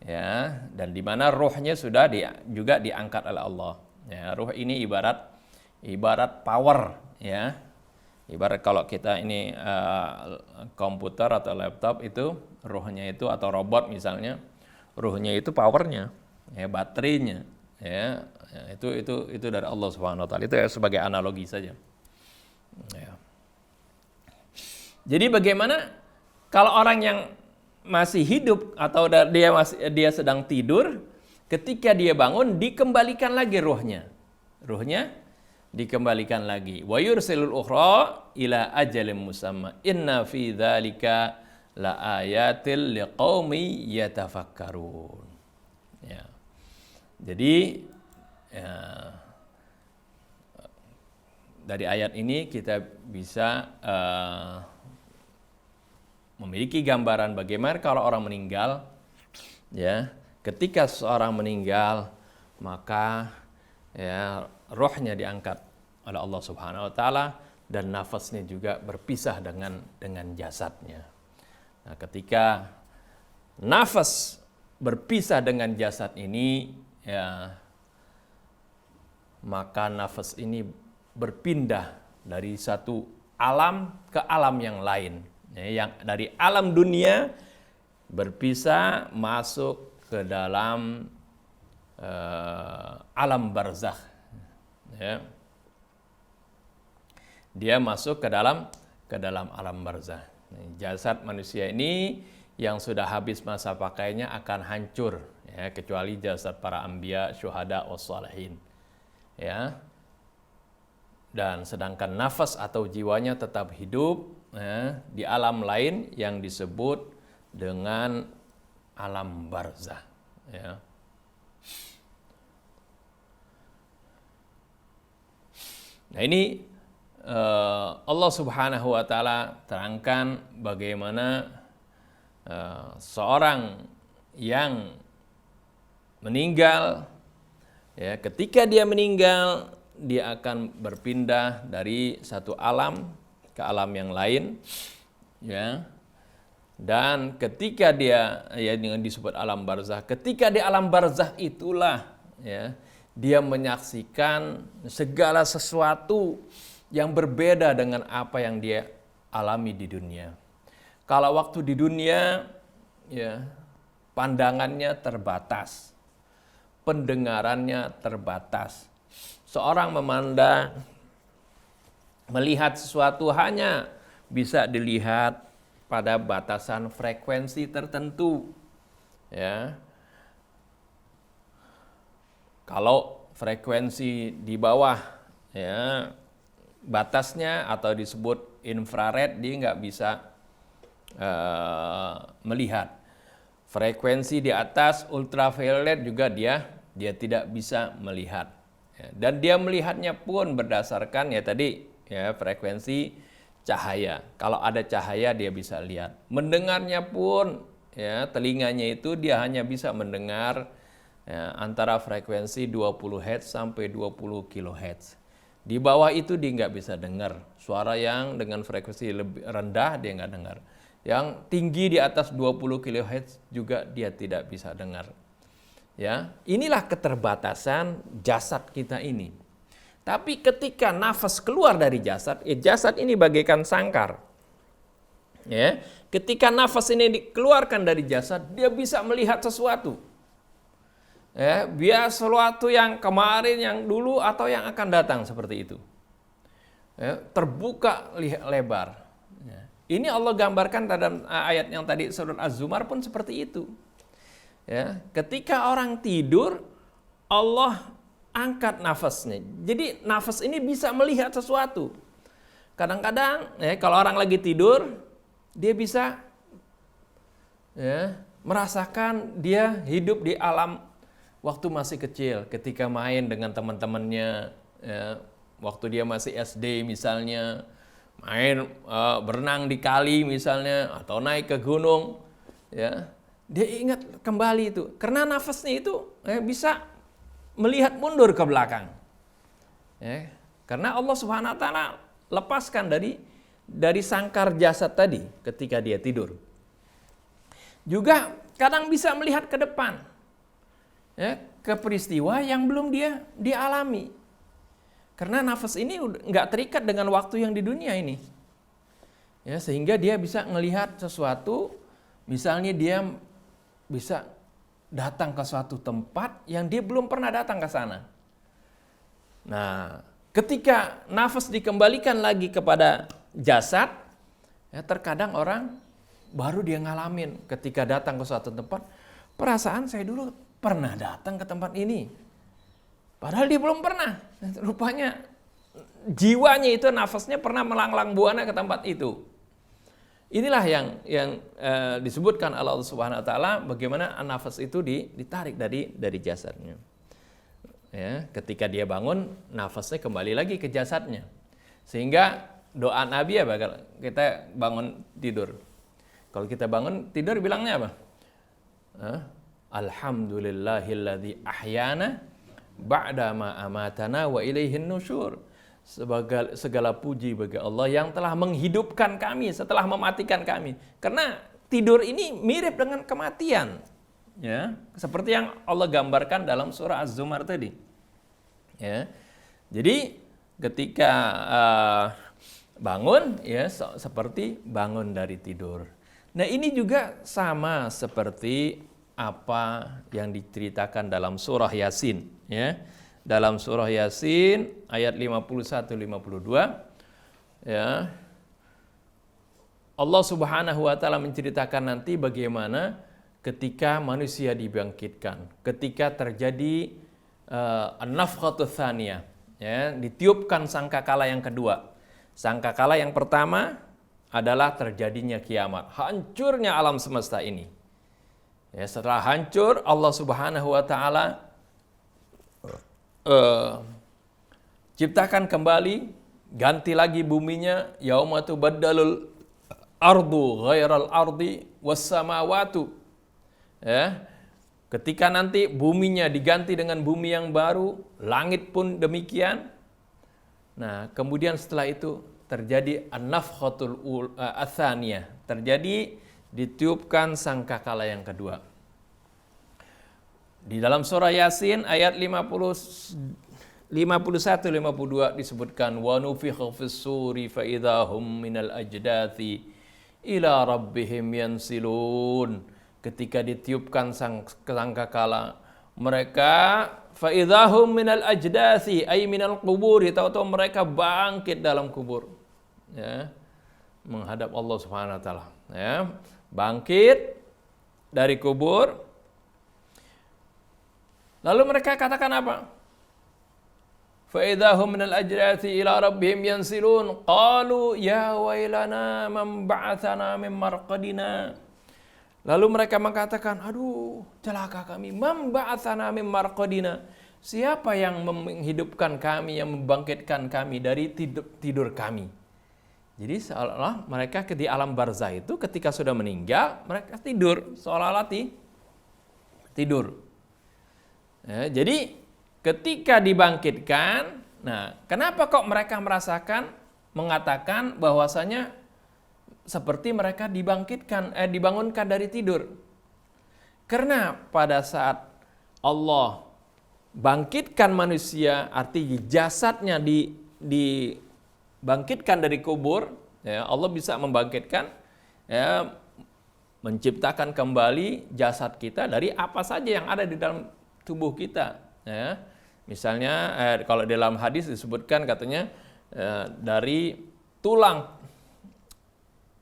A: Ya, dan di mana ruhnya sudah juga diangkat oleh Allah. Ya, ruh ini ibarat power, ya. Ibarat kalau kita ini komputer atau laptop itu ruhnya itu, atau robot misalnya, ruhnya itu powernya, ya, baterainya, ya, itu dari Allah Subhanahu wa taala. Itu ya sebagai analogi saja. Ya. Jadi bagaimana kalau orang yang masih hidup atau dia sedang tidur, ketika dia bangun dikembalikan lagi ruhnya. Ruhnya dikembalikan lagi. Wa yursilul ukhra ila ajalin musamma. Inna fi dzalika la ayatil liqaumi yatafakkarun. Ya. Jadi, ya, dari ayat ini kita bisa memiliki gambaran bagaimana kalau orang meninggal, ya, ketika seorang meninggal maka, ya, rohnya diangkat oleh Allah Subhanahu wa taala dan nafasnya juga berpisah dengan jasadnya. Nah, ketika nafas berpisah dengan jasad ini, ya, maka nafas ini berpindah dari satu alam ke alam yang lain. Ya, yang dari alam dunia berpisah masuk ke dalam alam barzakh. Ya. Dia masuk ke dalam alam barzakh. Jasad manusia ini yang sudah habis masa pakainya akan hancur, ya, kecuali jasad para anbiya, syuhada, wassalihin. Ya. Dan sedangkan nafas atau jiwanya tetap hidup, ya, di alam lain yang disebut dengan alam barzakh. Ya. Nah ini Allah Subhanahu wa Ta'ala terangkan bagaimana seorang yang meninggal, ya, ketika dia meninggal dia akan berpindah dari satu alam ke alam yang lain, ya. Dan ketika dia, ya, dengan disebut alam barzakh, ketika di alam barzakh itulah, ya, dia menyaksikan segala sesuatu yang berbeda dengan apa yang dia alami di dunia. Kalau waktu di dunia, ya, pandangannya terbatas, pendengarannya terbatas. Seorang melihat sesuatu hanya bisa dilihat pada batasan frekuensi tertentu. Ya. Kalau frekuensi di bawah, ya, batasnya atau disebut infrared, dia nggak bisa melihat. Frekuensi di atas ultraviolet juga dia tidak bisa melihat. Ya, dan dia melihatnya pun berdasarkan, ya, tadi, ya, frekuensi cahaya. Kalau ada cahaya dia bisa lihat. Mendengarnya pun, ya, telinganya itu dia hanya bisa mendengar, ya, antara frekuensi 20 Hz sampai 20 kHz. Di bawah itu dia nggak bisa dengar. Suara yang dengan frekuensi lebih rendah dia nggak dengar. Yang tinggi di atas 20 kHz juga dia tidak bisa dengar. Ya, inilah keterbatasan jasad kita ini. Tapi ketika nafas keluar dari jasad, jasad ini bagaikan sangkar. Ya, ketika nafas ini dikeluarkan dari jasad, dia bisa melihat sesuatu. Ya, biar sesuatu yang kemarin, yang dulu, atau yang akan datang, seperti itu. Ya, terbuka lebar. Ya. Ini Allah gambarkan dalam ayat yang tadi surat Az-Zumar pun seperti itu. Ya, ketika orang tidur, Allah angkat nafasnya. Jadi nafas ini bisa melihat sesuatu. Kadang-kadang, ya, kalau orang lagi tidur, dia bisa, ya, merasakan dia hidup di alam waktu masih kecil, ketika main dengan teman-temannya, ya, waktu dia masih SD misalnya, main berenang di kali misalnya, atau naik ke gunung, ya, dia ingat kembali itu, karena nafasnya itu, ya, bisa melihat mundur ke belakang, ya, karena Allah Subhanahu Wa Taala lepaskan dari sangkar jasad tadi ketika dia tidur. Juga kadang bisa melihat ke depan, ya, ke peristiwa yang belum dia dialami. Karena nafas ini nggak terikat dengan waktu yang di dunia ini. Ya, sehingga dia bisa melihat sesuatu, misalnya dia bisa datang ke suatu tempat yang dia belum pernah datang ke sana. Nah, ketika nafas dikembalikan lagi kepada jasad, ya, terkadang orang baru dia ngalamin ketika datang ke suatu tempat, perasaan saya dulu pernah datang ke tempat ini. Padahal dia belum pernah. Rupanya jiwanya itu, nafasnya pernah melanglang buana ke tempat itu. Inilah yang disebutkan Allah Subhanahu Wa Taala, bagaimana nafas itu ditarik dari jasadnya. Ya, ketika dia bangun, nafasnya kembali lagi ke jasadnya. Sehingga doa Nabi, ya, kita bangun tidur. Kalau kita bangun tidur bilangnya apa? Alhamdulillahilladzi ahyana ba'da ma amatana wa ilaihin nusyur. Segala puji bagi Allah yang telah menghidupkan kami setelah mematikan kami. Karena tidur ini mirip dengan kematian. Ya, seperti yang Allah gambarkan dalam surah Az-Zumar tadi. Ya. Jadi ketika bangun, ya, seperti bangun dari tidur. Nah, ini juga sama seperti apa yang diceritakan dalam surah Yasin, ya. Dalam surah Yasin ayat 51 52, ya. Allah Subhanahu wa taala menceritakan nanti bagaimana ketika manusia dibangkitkan, ketika terjadi an-nafkhatus tsaniyah, ya, ditiupkan sangkakala yang kedua. Sangkakala yang pertama adalah terjadinya kiamat, hancurnya alam semesta ini. Ya, setelah hancur, Allah Subhanahu wa taala ciptakan kembali, ganti lagi buminya, yauma tubaddalul ardu ghairal ardi was samawatu. Ya. Ketika nanti buminya diganti dengan bumi yang baru, langit pun demikian. Nah, kemudian setelah itu terjadi an-nafkhatul atsaniyah, terjadi ditiupkan sangkakala yang kedua. Di dalam surah Yasin ayat 51 52 disebutkan wa nufikha fis-suri fa idzahum minal ajdathi ila rabbihim yansilun. Ketika ditiupkan sangkakala, mereka fa idzahum minal ajdathi ay minal qubur, tahu-tahu mereka bangkit dalam kubur, ya, menghadap Allah Subhanahu wa taala, ya, bangkit dari kubur. Lalu mereka katakan apa? Fa idzahum minal ajdathi ila rabbihim yansilun qalu ya wailana man ba'atsana min marqadina. Lalu mereka mengatakan, aduh, celaka kami, man ba'atsana min marqadina. Siapa yang menghidupkan kami, yang membangkitkan kami dari tidur kami? Jadi seolah-olah mereka di alam barzah itu ketika sudah meninggal, mereka tidur, seolah-olah tidur. Ya, jadi ketika dibangkitkan, nah, kenapa kok mereka mengatakan bahwasanya seperti mereka dibangunkan dari tidur? Karena pada saat Allah bangkitkan manusia, artinya jasadnya dibangkitkan dari kubur, ya, Allah bisa membangkitkan, ya, menciptakan kembali jasad kita dari apa saja yang ada di dalam tubuh kita, ya. Misalnya kalau dalam hadis disebutkan katanya dari tulang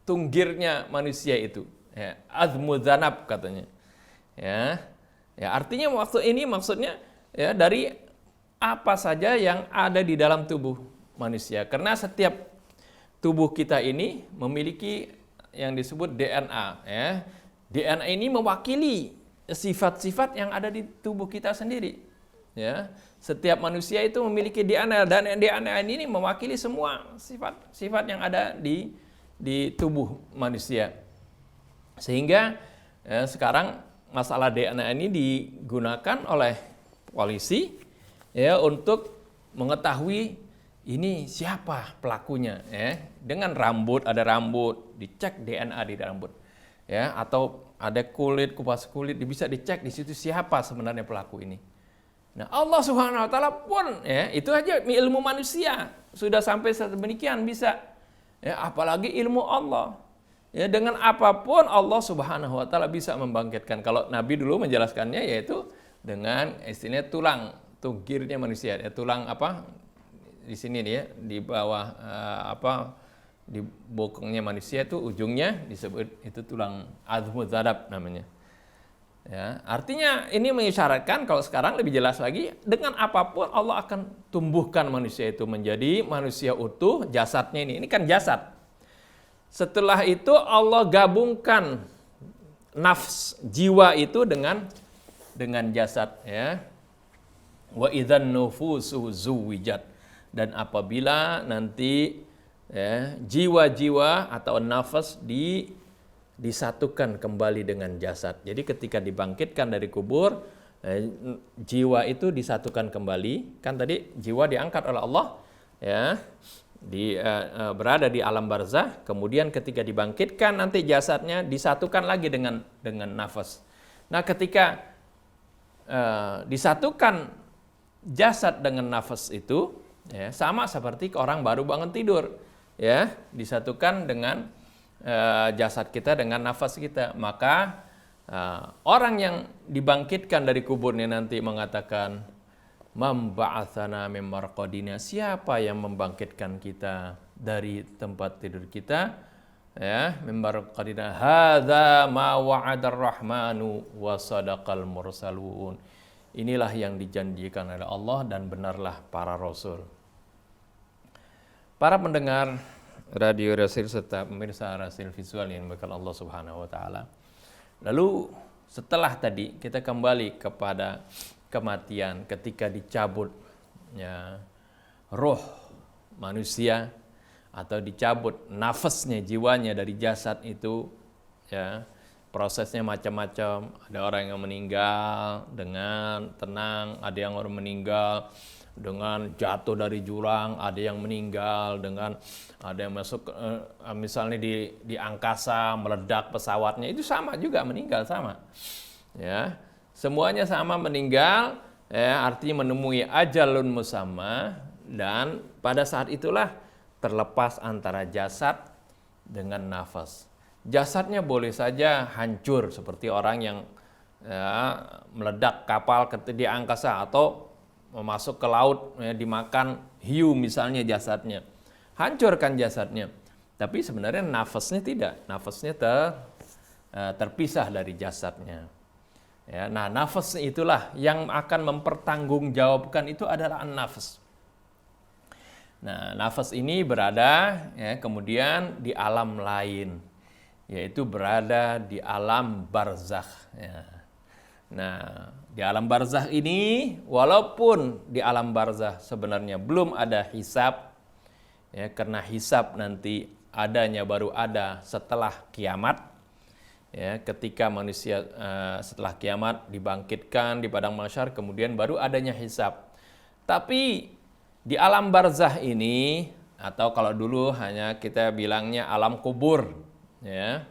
A: tunggirnya manusia itu, ya, azmuzanab katanya, ya, ya, artinya maksudnya ya dari apa saja yang ada di dalam tubuh manusia, karena setiap tubuh kita ini memiliki yang disebut DNA, ya. DNA ini mewakili sifat-sifat yang ada di tubuh kita sendiri, ya. Setiap manusia itu memiliki DNA, dan DNA ini mewakili semua sifat-sifat yang ada di tubuh manusia. Sehingga sekarang masalah DNA ini digunakan oleh polisi, ya, untuk mengetahui ini siapa pelakunya, ya. Dengan rambut, ada rambut, dicek DNA di rambut, ya, atau ada kupas kulit, bisa dicek di situ siapa sebenarnya pelaku ini. Nah, Allah Subhanahu wa taala pun, ya, itu aja ilmu manusia sudah sampai sedemikian bisa. Ya, apalagi ilmu Allah. Ya, dengan apapun Allah Subhanahu wa taala bisa membangkitkan. Kalau Nabi dulu menjelaskannya yaitu dengan istilahnya tulang tunggirnya manusia, ya, tulang apa? Di sini dia di bawah di bokongnya manusia itu ujungnya disebut itu tulang azmuzadab namanya. Ya, artinya ini mengisyaratkan kalau sekarang lebih jelas lagi, dengan apapun Allah akan tumbuhkan manusia itu menjadi manusia utuh, jasadnya ini kan jasad. Setelah itu Allah gabungkan nafs, jiwa itu dengan jasad, ya. Wa idzan nufusu zuwijat, dan apabila nanti, ya, jiwa-jiwa atau nafas disatukan kembali dengan jasad. Jadi ketika dibangkitkan dari kubur, jiwa itu disatukan kembali. Kan tadi jiwa diangkat oleh Allah, ya, berada di alam barzah. Kemudian ketika dibangkitkan nanti jasadnya disatukan lagi dengan nafas. Nah, ketika disatukan jasad dengan nafas itu, ya, sama seperti orang baru bangun tidur, ya, disatukan dengan jasad kita dengan nafas kita, maka Orang yang dibangkitkan dari kuburnya nanti mengatakan, "Man ba'atsana min marqadina?" Siapa yang membangkitkan kita dari tempat tidur kita? Ya, min marqadina. Hadza ma wa'adar rahmanu wa sadaqal mursalun. Inilah yang dijanjikan oleh Allah dan benarlah para rasul. Para pendengar Radio Rasil serta pemirsa Rasil Visual yang dimuliakan Allah Subhanahu wa taala. Lalu setelah tadi kita kembali kepada kematian ketika dicabut ya, roh manusia atau dicabut nafasnya, jiwanya dari jasad itu ya. Prosesnya macam-macam. Ada orang yang meninggal dengan tenang, ada yang orang meninggal dengan jatuh dari jurang, ada yang meninggal dengan ada yang masuk misalnya di angkasa meledak pesawatnya, itu sama juga meninggal sama. Ya. Semuanya sama meninggal, ya, artinya menemui ajalun musamma, dan pada saat itulah terlepas antara jasad dengan nafas. Jasadnya boleh saja hancur seperti orang yang ya, meledak kapal di angkasa atau masuk ke laut ya, dimakan hiu misalnya jasadnya. Hancurkan jasadnya. Tapi sebenarnya nafasnya tidak. Nafasnya terpisah dari jasadnya. Ya, nah, nafas itulah yang akan mempertanggungjawabkan itu adalah an-nafas. Nah, nafas ini berada ya, kemudian di alam lain, yaitu berada di alam barzakh. Ya. Nah, di alam barzakh ini, walaupun di alam barzakh sebenarnya belum ada hisab, ya, karena hisab nanti adanya baru ada setelah kiamat, ya, ketika manusia setelah kiamat dibangkitkan di padang mahsyar, kemudian baru adanya hisab. Tapi di alam barzakh ini, atau kalau dulu hanya kita bilangnya alam kubur, ya,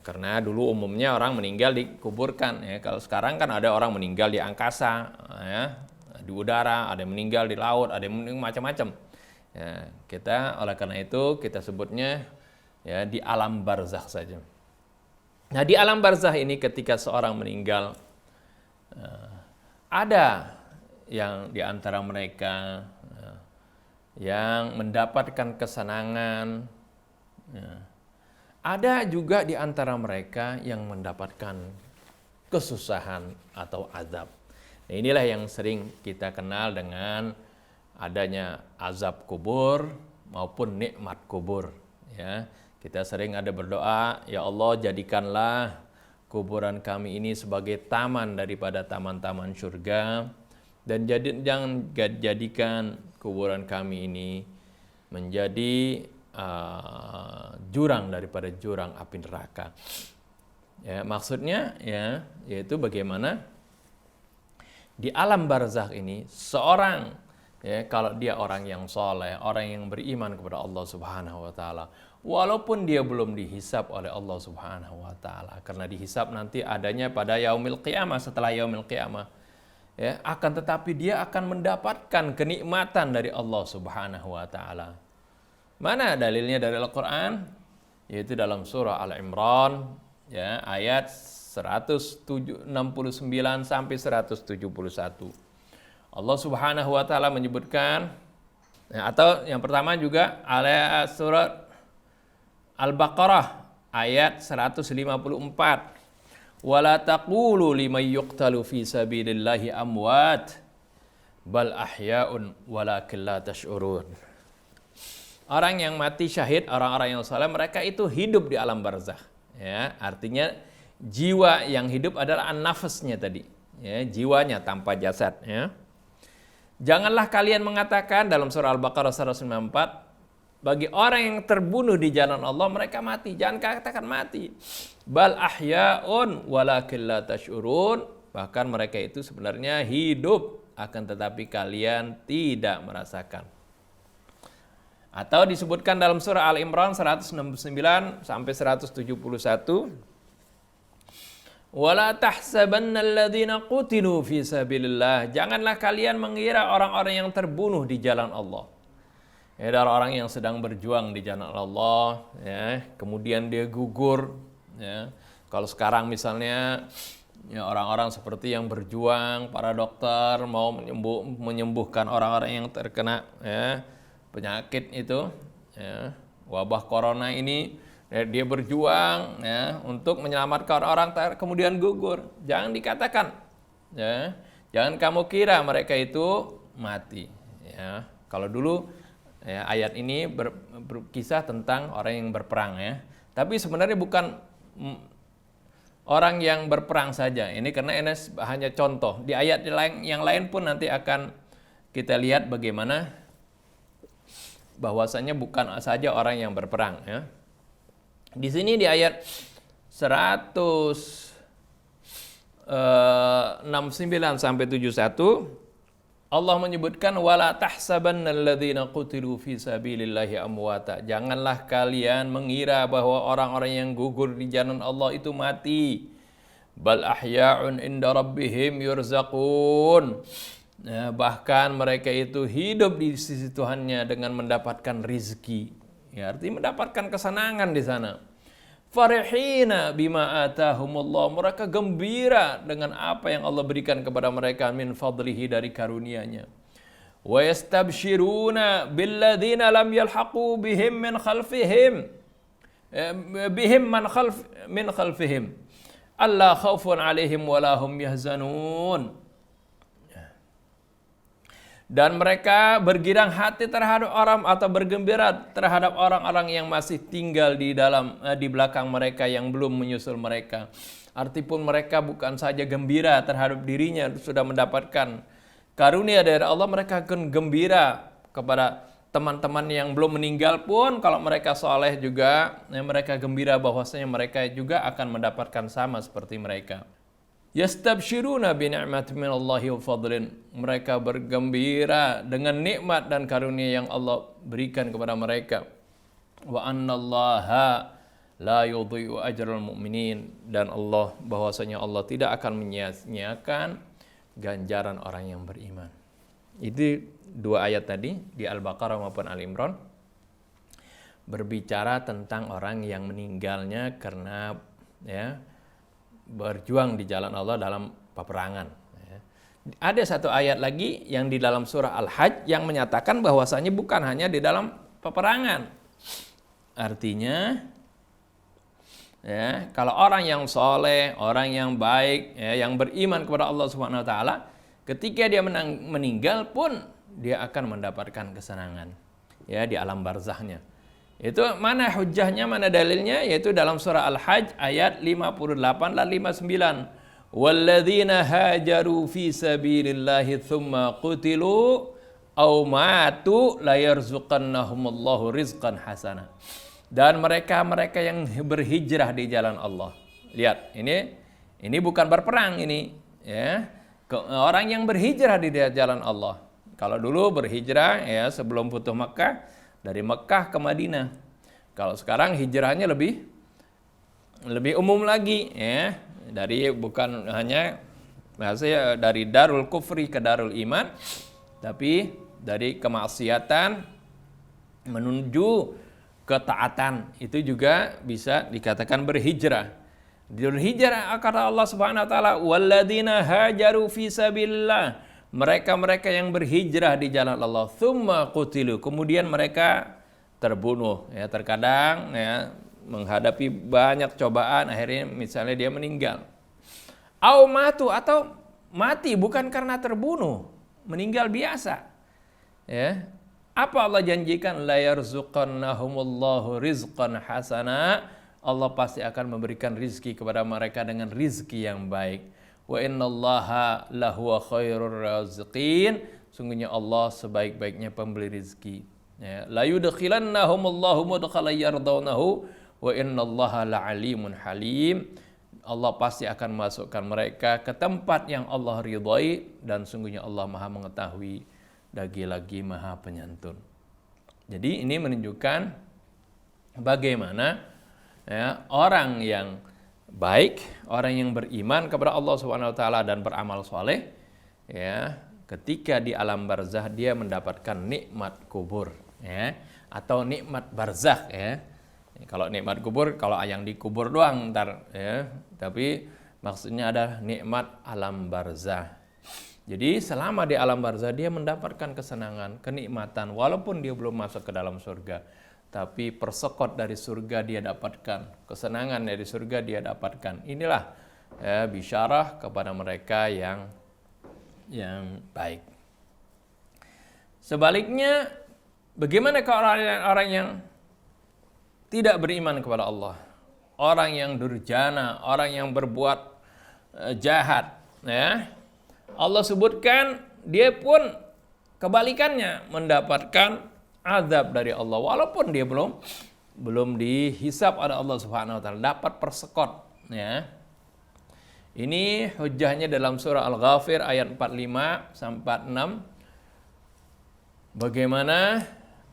A: karena dulu umumnya orang meninggal dikuburkan. Ya, kalau sekarang kan ada orang meninggal di angkasa, ya, di udara, ada yang meninggal di laut, ada yang meninggal macam-macam. Ya, kita oleh karena itu kita sebutnya ya di alam barzakh saja. Nah, di alam barzakh ini ketika seorang meninggal, ada yang di antara mereka yang mendapatkan kesenangan, ya. Ada juga di antara mereka yang mendapatkan kesusahan atau azab. Nah, inilah yang sering kita kenal dengan adanya azab kubur maupun nikmat kubur. Ya, kita sering ada berdoa, ya Allah jadikanlah kuburan kami ini sebagai taman daripada taman-taman surga, dan jangan jadikan kuburan kami ini menjadi jurang daripada jurang api neraka. Ya, maksudnya ya yaitu bagaimana di alam barzakh ini seorang ya kalau dia orang yang soleh, orang yang beriman kepada Allah Subhanahu wa taala, walaupun dia belum dihisab oleh Allah Subhanahu wa taala, karena dihisab nanti adanya pada yaumil qiyamah, setelah yaumil qiyamah. Ya, akan tetapi dia akan mendapatkan kenikmatan dari Allah Subhanahu wa taala. Mana dalilnya dari Al-Quran? Yaitu dalam surah Al-Imran ya, ayat 169 sampai 171. Allah Subhanahu wa taala menyebutkan ya, atau yang pertama juga ayat surat Al-Baqarah ayat 154. Wala taqulu liman yuqtalu fi sabilillahi amwat bal ahya'un walakin la tash'urun. Orang yang mati syahid, orang-orang yang saleh, mereka itu hidup di alam barzakh. Ya, artinya jiwa yang hidup adalah an-nafasnya tadi. Ya, jiwanya tanpa jasad. Ya. Janganlah kalian mengatakan dalam surah Al-Baqarah 194, bagi orang yang terbunuh di jalan Allah mereka mati. Jangan katakan mati. Bal ahya'un walakin la tash'urun. Bahkan mereka itu sebenarnya hidup, akan tetapi kalian tidak merasakan. Atau disebutkan dalam surah Al-Imran 169 sampai 171. Wala tahsabanna alladhina qutilu fi sabilillah. Janganlah kalian mengira orang-orang yang terbunuh di jalan Allah. Ya, ada orang yang sedang berjuang di jalan Allah, ya, kemudian dia gugur, ya,
B: Kalau sekarang misalnya ya orang-orang seperti yang berjuang, para dokter mau menyembuhkan orang-orang yang terkena ya, penyakit itu, ya, wabah corona ini, ya, dia berjuang ya, untuk menyelamatkan orang kemudian gugur. Jangan dikatakan, ya, jangan kamu kira mereka itu mati. Ya. Kalau dulu ya, ayat ini berkisah tentang orang yang berperang ya, tapi sebenarnya bukan orang yang berperang saja. Ini karena ini hanya contoh. Di ayat yang lain pun nanti akan kita lihat bagaimana bahwasanya bukan saja orang yang berperang ya. Di sini di ayat 169 sampai 71 Allah menyebutkan wala tahsabannalladzina qutilu fi sabilillahi amwata. Janganlah kalian mengira bahwa orang-orang yang gugur di jalan Allah itu mati. Bal ahya'un inda rabbihim yurzaqun. Nah, bahkan mereka itu hidup di sisi Tuhannya dengan mendapatkan rizki. Ya, artinya mendapatkan kesenangan di sana. Farihina bima atahumullah, mereka gembira dengan apa yang Allah berikan kepada mereka min fadlihi, dari karunia-Nya. Wa yastabshiruna billadzina lam yalhaqu bihim min khalfihim min khalfihim alla khaufun alaihim wala hum yahzanun. Dan mereka bergirang hati terhadap orang atau bergembira terhadap orang-orang yang masih tinggal di belakang mereka yang belum menyusul mereka. Artipun mereka bukan saja gembira terhadap dirinya sudah mendapatkan karunia dari Allah, mereka akan gembira kepada teman-teman yang belum meninggal pun kalau mereka soleh juga, mereka gembira bahwasanya mereka juga akan mendapatkan sama seperti mereka. Yastabshiruna bi ni'matin minallahi wa fadlin. Mereka bergembira dengan nikmat dan karunia yang Allah berikan kepada mereka. Wa annallaha la yudhi'u ajral mu'minin. Dan Allah, bahwasanya Allah tidak akan menyia-nyiakan ganjaran orang yang beriman. Itu dua ayat tadi di Al-Baqarah maupun Al-Imran berbicara tentang orang yang meninggalnya karena ya berjuang di jalan Allah dalam peperangan. Ada satu ayat lagi yang di dalam surah Al-Hajj yang menyatakan bahwasanya bukan hanya di dalam peperangan. Artinya, ya, kalau orang yang soleh, orang yang baik, ya, yang beriman kepada Allah Subhanahu Wa Taala, ketika dia meninggal pun dia akan mendapatkan kesenangan, ya, di alam barzahnya. Itu mana hujjahnya, mana dalilnya? Yaitu dalam surah Al-Hajj ayat 58 dan 59. Walladzina hajaru fi sabilillahi thumma qutilu aw matu la yarzuqannahumullahu rizqan hasana. Dan mereka-mereka yang berhijrah di jalan Allah. Lihat, ini bukan berperang ini, ya. Orang yang berhijrah di jalan Allah. Kalau dulu berhijrah ya sebelum Futuh Makkah, dari Mekah ke Madinah. Kalau sekarang hijrahnya lebih umum lagi, ya. Dari bukan hanya maksudnya dari Darul Kufri ke Darul Iman, tapi dari kemaksiatan menuju ketaatan, itu juga bisa dikatakan berhijrah. Berhijrah kata Allah Subhanahu wa taala, walladzina hajaru fi sabilillah. Mereka-mereka yang berhijrah di jalan Allah, tsumma qutilu, kemudian mereka terbunuh, ya, terkadang ya menghadapi banyak cobaan akhirnya misalnya dia meninggal. Au matu, atau mati bukan karena terbunuh, meninggal biasa. Ya. Apa Allah janjikan? La yarzuqannahumullahu rizqan hasana. Allah pasti akan memberikan rizki kepada mereka dengan rizki yang baik. Wa innallaha lahuwa khairur raziqin. Sungguhnya Allah sebaik-baiknya pemberi rizki. Ya, la yudkhilannahumullahu mudkhalan yardawnahu wa innallaha la'alimun halim. Allah pasti akan masukkan mereka ke tempat yang Allah ridhai, dan sungguhnya Allah Maha mengetahui, lagi-lagi Maha penyantun. Jadi ini menunjukkan bagaimana, ya, orang yang baik, orang yang beriman kepada Allah Subhanahu wa taala dan beramal soleh, ya, ketika di alam barzah dia mendapatkan nikmat kubur, ya, atau nikmat barzakh, ya. Kalau nikmat kubur, kalau yang dikubur doang ntar ya. Tapi maksudnya ada nikmat alam barzah. Jadi selama di alam barzah dia mendapatkan kesenangan, kenikmatan walaupun dia belum masuk ke dalam surga. Tapi persekot dari surga dia dapatkan, kesenangan dari surga dia dapatkan. Inilah ya, bisyarah kepada mereka yang baik. Sebaliknya, bagaimana kalau orang yang tidak beriman kepada Allah, orang yang durjana, orang yang berbuat jahat, ya. Allah sebutkan dia pun kebalikannya mendapatkan azab dari Allah walaupun dia belum dihisab oleh Allah Subhanahu wa taala, dapat persekot, ya. Ini hujahnya dalam surah Al-Ghafir ayat 45 sampai 46. Bagaimana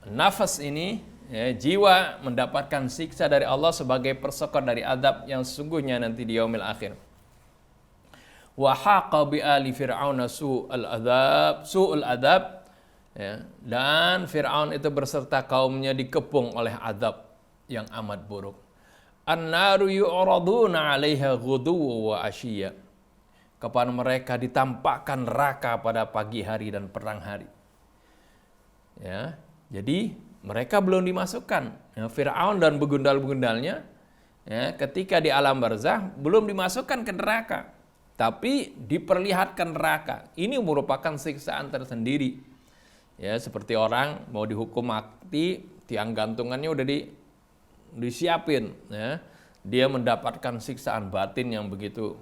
B: nafas ini, ya, jiwa mendapatkan siksa dari Allah sebagai persekot dari azab yang sesungguhnya nanti di yaumil akhir. Wa haqa bi ali fir'auna su'ul adzab, ya, dan Fir'aun itu berserta kaumnya dikepung oleh azab yang amat buruk. An-naru yu'raduna 'alaiha ghuduwwan wa 'ashiyya. Kepada mereka ditampakkan neraka pada pagi hari dan petang hari. Ya, jadi mereka belum dimasukkan. Ya, Fir'aun dan begundal-begundalnya, ya, ketika di alam barzah belum dimasukkan ke neraka, tapi diperlihatkan neraka. Ini merupakan siksaan tersendiri. Ya, seperti orang mau dihukum mati, tiang gantungannya udah disiapin. Ya, dia mendapatkan siksaan batin yang begitu,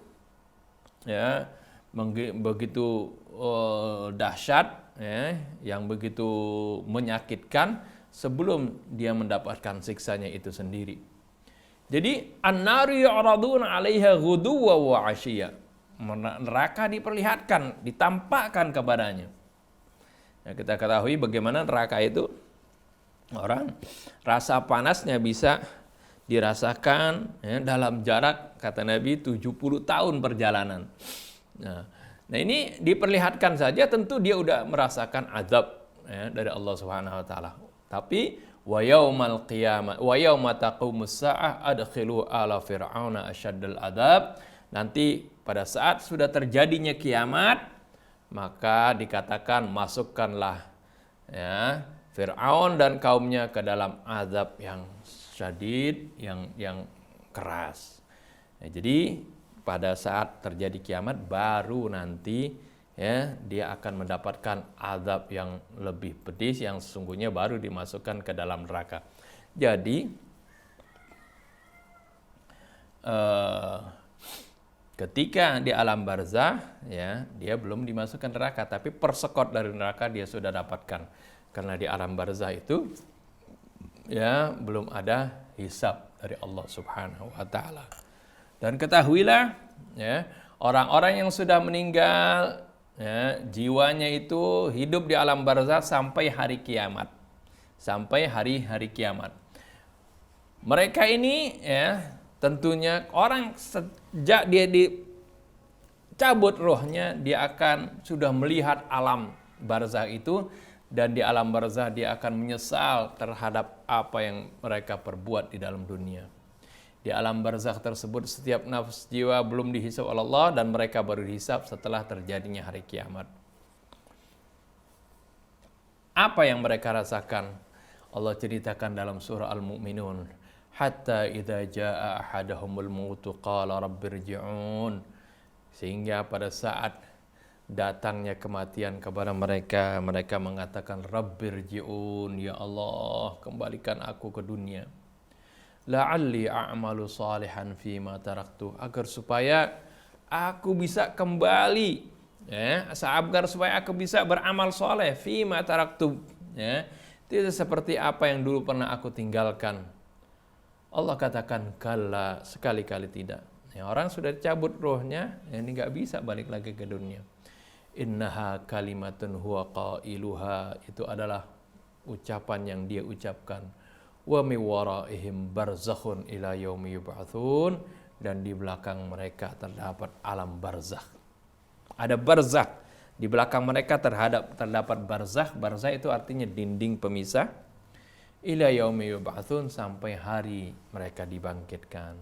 B: ya, begitu dahsyat, ya, yang begitu menyakitkan sebelum dia mendapatkan siksanya itu sendiri. Jadi an-naru yu'raduna 'alaiha ghuduwwan wa 'ashiyya. Neraka diperlihatkan, ditampakkan kepadanya. Ya, kita ketahui bagaimana neraka itu, orang rasa panasnya bisa dirasakan, ya, dalam jarak kata Nabi 70 tahun perjalanan. Nah ini diperlihatkan saja tentu dia udah merasakan azab, ya, dari Allah Subhanahu wa taala. Tapi wa yaumal qiyamah wa yauma taqumus saah adkhilu ala fir'auna asyaddal adzab. Nanti pada saat sudah terjadinya kiamat, maka dikatakan masukkanlah, ya, Fir'aun dan kaumnya ke dalam azab yang syadid, yang keras. Ya, jadi pada saat terjadi kiamat baru nanti, ya, dia akan mendapatkan azab yang lebih pedis yang sesungguhnya baru dimasukkan ke dalam neraka. Jadi ketika di alam barzah, ya, dia belum dimasukkan neraka, tapi persekot dari neraka dia sudah dapatkan. Karena di alam barzah itu, ya, belum ada hisab dari Allah Subhanahu wa taala. Dan ketahuilah, ya, orang-orang yang sudah meninggal, ya, jiwanya itu hidup di alam barzah sampai hari kiamat. Sampai hari-hari kiamat. Mereka ini, ya, tentunya orang sejak dia dicabut rohnya, dia akan sudah melihat alam barzah itu, dan di alam barzah dia akan menyesal terhadap apa yang mereka perbuat di dalam dunia. Di alam barzah tersebut setiap nafas jiwa belum dihisab oleh Allah, dan mereka baru dihisab setelah terjadinya hari kiamat. Apa yang mereka rasakan? Allah ceritakan dalam surah Al-Mu'minun. Hatta idza jaa ahadahumul mautu qala rabbirji'un. Sehingga pada saat datangnya kematian kepada mereka, mereka mengatakan rabbirji'un, ya Allah, kembalikan aku ke dunia. La'alli a'malu salihan fima taraktu, agar supaya aku bisa kembali, ya, agar supaya aku bisa beramal soleh fima taraktu, ya, tidak seperti apa yang dulu pernah aku tinggalkan. Allah katakan kalla, sekali-kali tidak. Ya, orang sudah dicabut rohnya, ya, ini nggak bisa balik lagi ke dunia. Innaha kalimatun huwa qailuha, itu adalah ucapan yang dia ucapkan. Wa mi waraihim barzakhun ila yaumi yub'atsun, dan di belakang mereka terdapat alam barzakh. Ada barzakh di belakang mereka, terdapat barzakh. Barzakh itu artinya dinding pemisah. ila yaumi yub'atsun, sampai hari mereka dibangkitkan.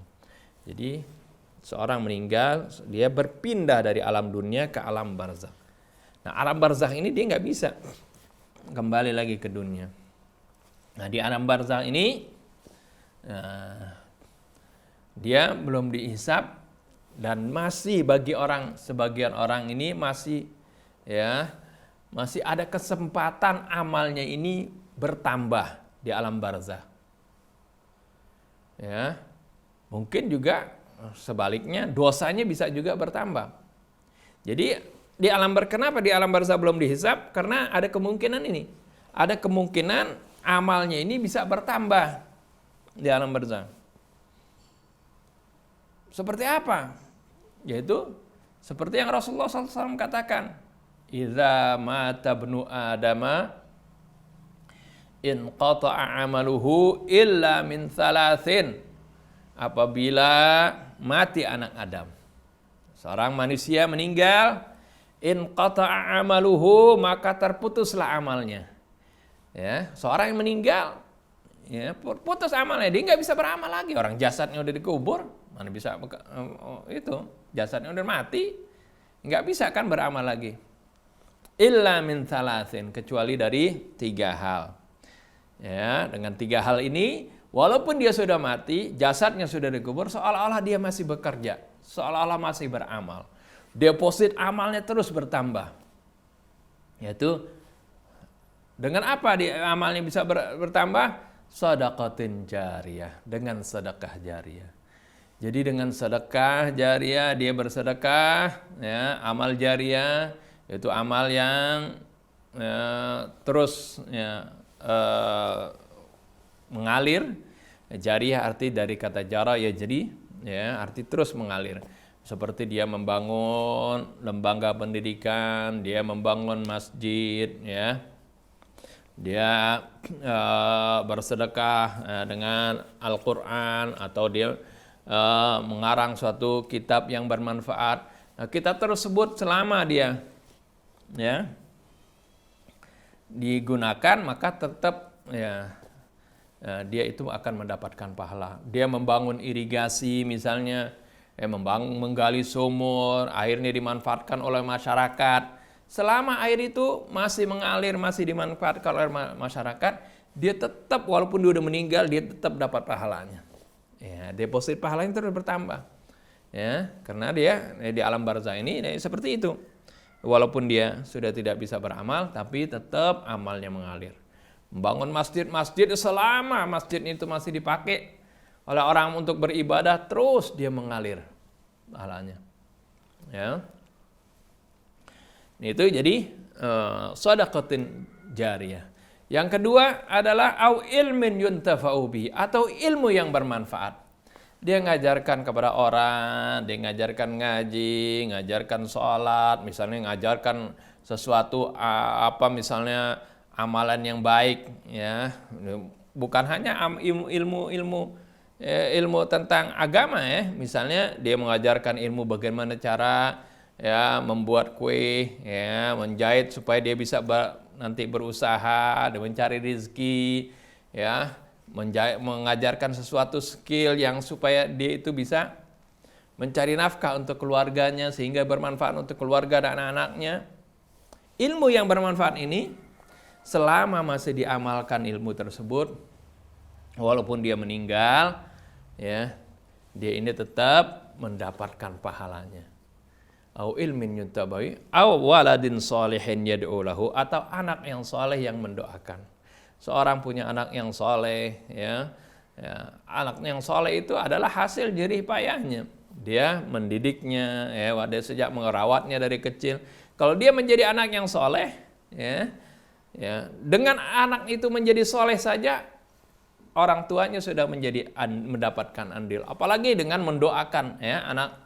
B: Jadi seorang meninggal, dia berpindah dari alam dunia ke alam barzakh. Nah, alam barzakh ini dia nggak bisa kembali lagi ke dunia. Nah, di alam barzakh ini dia belum dihisab, dan masih bagi sebagian orang ini masih ada kesempatan amalnya ini bertambah di alam barzakh. Ya. Mungkin juga sebaliknya dosanya bisa juga bertambah. Jadi kenapa di alam barzakh belum dihisab? Karena ada kemungkinan ini. Ada kemungkinan amalnya ini bisa bertambah di alam barzakh. Seperti apa? Yaitu seperti yang Rasulullah SAW katakan, "Idza mata ibnu Adama inqata'a amaluhu illa min thalathin." Apabila mati anak Adam, seorang manusia meninggal, inqata'a amaluhu, maka terputuslah amalnya. Ya, seorang yang meninggal, ya, putus amalnya, dia nggak bisa beramal lagi. Orang jasadnya udah dikubur, mana bisa itu jasadnya udah mati, nggak bisa kan beramal lagi. Illa min thalathin, kecuali dari 3 hal. Ya, dengan 3 hal ini, walaupun dia sudah mati, jasadnya sudah dikubur, seolah-olah dia masih bekerja, seolah-olah masih beramal. Deposit amalnya terus bertambah. Yaitu dengan apa amalnya bisa bertambah? Shadaqatin jariyah, dengan sedekah jariyah. Jadi dengan sedekah jariyah, dia bersedekah, ya, amal jariyah, yaitu amal yang terus mengalir. Jariyah arti dari kata jara, ya, jadi, ya, arti terus mengalir. Seperti dia membangun lembaga pendidikan, dia membangun masjid, ya. Dia bersedekah dengan Al-Quran, atau dia mengarang suatu kitab yang bermanfaat. Nah, kita terus sebut selama dia, ya, digunakan, maka tetap, ya, dia itu akan mendapatkan pahala. Dia membangun irigasi misalnya, menggali sumur, airnya dimanfaatkan oleh masyarakat. Selama air itu masih mengalir, masih dimanfaatkan oleh masyarakat, dia tetap, walaupun dia udah meninggal, dia tetap dapat pahalanya. Ya, deposit pahalanya terus bertambah. Ya, karena dia di alam barzakh ini seperti itu. Walaupun dia sudah tidak bisa beramal, tapi tetap amalnya mengalir. Membangun masjid selama masjid itu masih dipakai oleh orang untuk beribadah, terus dia mengalir pahalanya. Ya. Itu jadi shadaqatin jariyah. Yang kedua adalah au ilmin yuntafa'u bihi, atau ilmu yang bermanfaat. Dia ngajarkan kepada orang, dia ngajarkan ngaji, ngajarkan sholat, misalnya ngajarkan sesuatu misalnya amalan yang baik, ya. Bukan hanya ilmu tentang agama, ya. Misalnya dia mengajarkan ilmu bagaimana cara, ya, membuat kue, ya, menjahit supaya dia bisa nanti berusaha dan mencari rezeki, ya, mengajarkan sesuatu skill yang supaya dia itu bisa mencari nafkah untuk keluarganya sehingga bermanfaat untuk keluarga dan anak-anaknya. Ilmu yang bermanfaat ini selama masih diamalkan ilmu tersebut, walaupun dia meninggal, ya, dia ini tetap mendapatkan pahalanya. Au ilmin yuntabai, au waladin sholihin yad'u lahu, atau anak yang soleh yang mendoakan. Seorang punya anak yang soleh, ya, anak yang soleh itu adalah hasil jerih payahnya. Dia mendidiknya, ya, sejak merawatnya dari kecil. Kalau dia menjadi anak yang soleh, ya, dengan anak itu menjadi soleh saja, orang tuanya sudah mendapatkan andil. Apalagi dengan mendoakan, ya, anak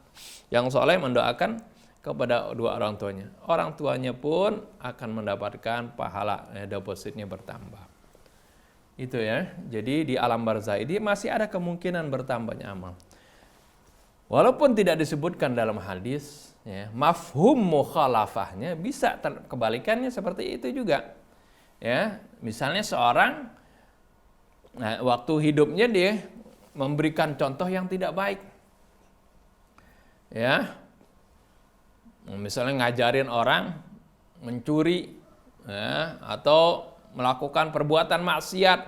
B: yang soleh mendoakan kepada dua orang tuanya. Orang tuanya pun akan mendapatkan pahala, ya, depositnya bertambah. Itu, ya. Jadi di alam barzakh ini masih ada kemungkinan bertambahnya amal. Walaupun tidak disebutkan dalam hadis, ya, mafhum mukhalafahnya bisa kebalikannya seperti itu juga. Ya, misalnya seorang Nah, waktu hidupnya dia memberikan contoh yang tidak baik. Ya. Misalnya ngajarin orang mencuri, ya, atau melakukan perbuatan maksiat,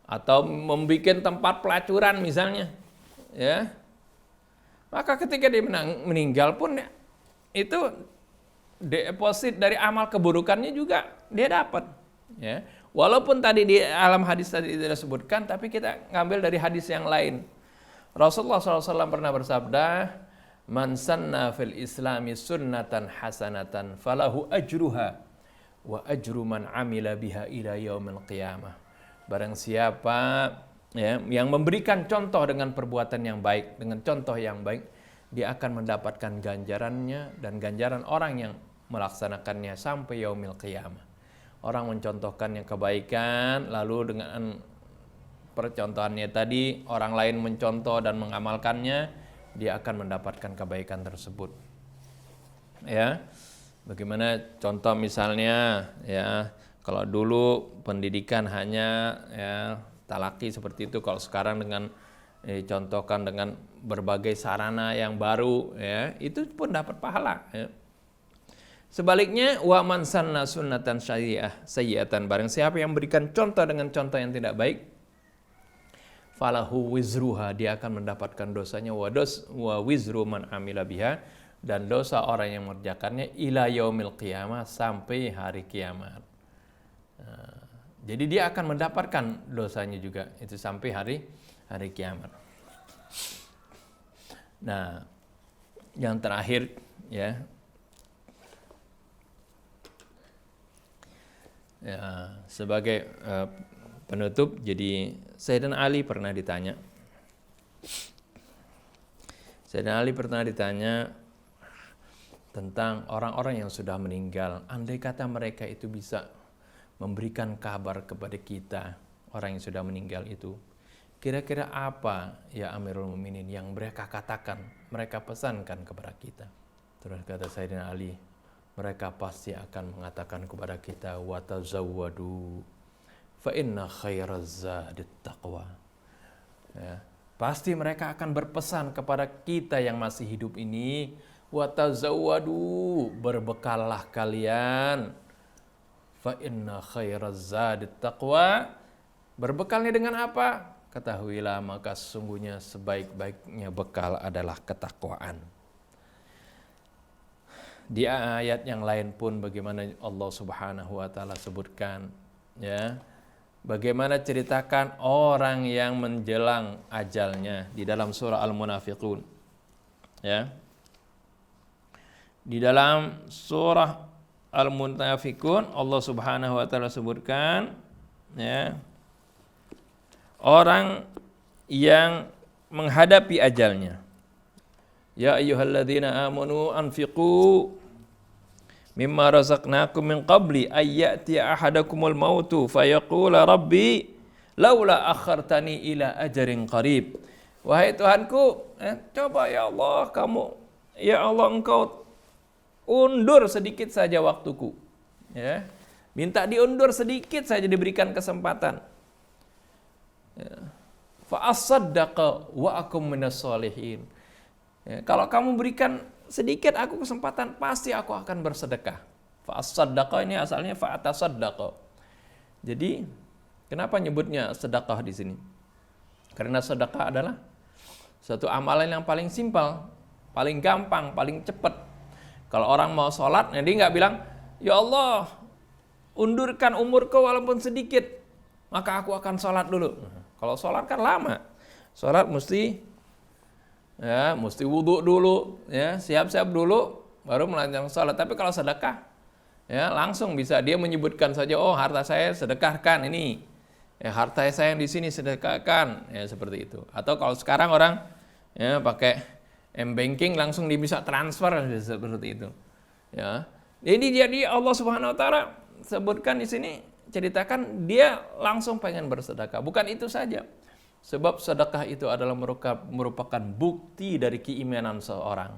B: atau membuat tempat pelacuran misalnya, ya. Maka ketika dia meninggal pun ya, itu deposit dari amal keburukannya juga dia dapat, ya. Walaupun tadi di alam hadis tadi tidak disebutkan, tapi kita ngambil dari hadis yang lain. Rasulullah SAW pernah bersabda, "Man sanna fil islami sunnatan hasanatan falahu ajruha wa ajru man amila biha ila yaumil qiyamah." Barang siapa, ya, yang memberikan contoh dengan perbuatan yang baik, dengan contoh yang baik, dia akan mendapatkan ganjarannya dan ganjaran orang yang melaksanakannya sampai yaumil qiyamah. Orang mencontohkan yang kebaikan, lalu dengan percontohannya tadi orang lain mencontoh dan mengamalkannya, dia akan mendapatkan kebaikan tersebut. Ya, bagaimana contoh misalnya, ya, kalau dulu pendidikan hanya, ya, talaki seperti itu, kalau sekarang dengan dicontohkan dengan berbagai sarana yang baru, ya, itu pun dapat pahala, ya. Sebaliknya, wa man sanna sunnatan sayyi'atan, barang siapa yang berikan contoh dengan contoh yang tidak baik, falahu wizruha, dia akan mendapatkan dosanya, wa wizru man amila biha, dan dosa orang yang mengerjakannya ila yaumil qiyamah, sampai hari kiamat. Nah, jadi dia akan mendapatkan dosanya juga itu sampai hari kiamat. Nah, yang terakhir, ya, sebagai penutup, jadi Sayyidina Ali pernah ditanya tentang orang-orang yang sudah meninggal. Andai kata mereka itu bisa memberikan kabar kepada kita, orang yang sudah meninggal itu, kira-kira apa, ya Amirul Mukminin, yang mereka katakan, mereka pesankan kepada kita? Terus kata Sayyidina Ali, mereka pasti akan mengatakan kepada kita, wa tazawwadu fa inna khairaz zadit taqwa. Ya, pasti mereka akan berpesan kepada kita yang masih hidup ini, wa tazawwadu, berbekallah kalian, fa inna khairaz zadit taqwa. Berbekalnya dengan apa? Ketahuilah, maka sesungguhnya sebaik-baiknya bekal adalah ketakwaan. Di ayat yang lain pun bagaimana Allah Subhanahu wa taala sebutkan, ya, bagaimana ceritakan orang yang menjelang ajalnya di dalam surah Al-Munafiqun. Ya. Di dalam surah Al-Munafiqun Allah Subhanahu wa taala sebutkan, ya, orang yang menghadapi ajalnya. Ya ayyuhalladzina amanu anfiqu mimma razaqnakum min qabli ayyati ahadakumul mautu fayaqula rabbi laula akhartani ila ajarin qarib. Wahai Tuhanku, coba ya Allah, engkau undur sedikit saja waktuku, ya. Minta diundur sedikit saja, diberikan kesempatan. Fa asaddaqa wa akum minas sholihin. Ya, kalau kamu berikan sedikit aku kesempatan, pasti aku akan bersedekah. Fa'as-sadaqah ini asalnya fa'atasaddaqah. Jadi, kenapa nyebutnya sedekah di sini? Karena sedekah adalah satu amalan yang paling simpel, paling gampang, paling cepat. Kalau orang mau sholat, dia nggak bilang, ya Allah, undurkan umurku walaupun sedikit, maka aku akan sholat dulu. Kalau sholat kan lama. Sholat mesti wudhu dulu, ya, siap-siap dulu, baru melanjutkan sholat. Tapi kalau sedekah, ya, langsung bisa dia menyebutkan saja, oh harta saya sedekahkan ini, ya, harta saya yang di sini sedekahkan, ya, seperti itu. Atau kalau sekarang orang, ya, pakai m-banking langsung dia bisa transfer seperti itu, ya. Jadi Allah Subhanahu Wa Taala sebutkan di sini, ceritakan dia langsung pengen bersedekah. Bukan itu saja. Sebab sedekah itu adalah merupakan bukti dari keimanan seorang.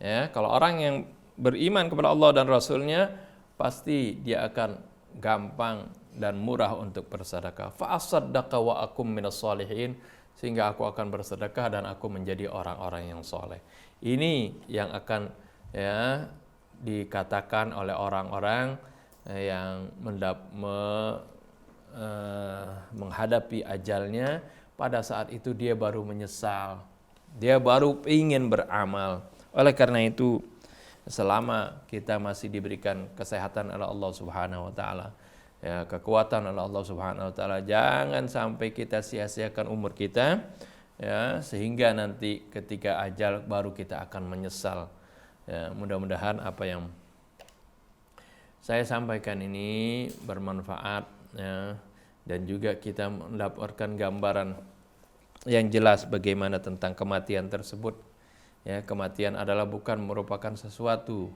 B: Ya, kalau orang yang beriman kepada Allah dan Rasulnya, pasti dia akan gampang dan murah untuk bersedekah. Fa asaddaqa wa akum minas shalihin, sehingga aku akan bersedekah dan aku menjadi orang-orang yang soleh. Ini yang akan ya dikatakan oleh orang-orang yang menghadapi ajalnya. Pada saat itu dia baru menyesal, dia baru ingin beramal. Oleh karena itu, selama kita masih diberikan kesehatan oleh Allah Subhanahu wa taala, ya, kekuatan oleh Allah Subhanahu wa taala, jangan sampai kita sia-siakan umur kita, ya, sehingga nanti ketika ajal baru kita akan menyesal. Ya, mudah-mudahan apa yang saya sampaikan ini bermanfaat, ya, dan juga kita mendapatkan gambaran yang jelas bagaimana tentang kematian tersebut. Ya, kematian adalah bukan merupakan sesuatu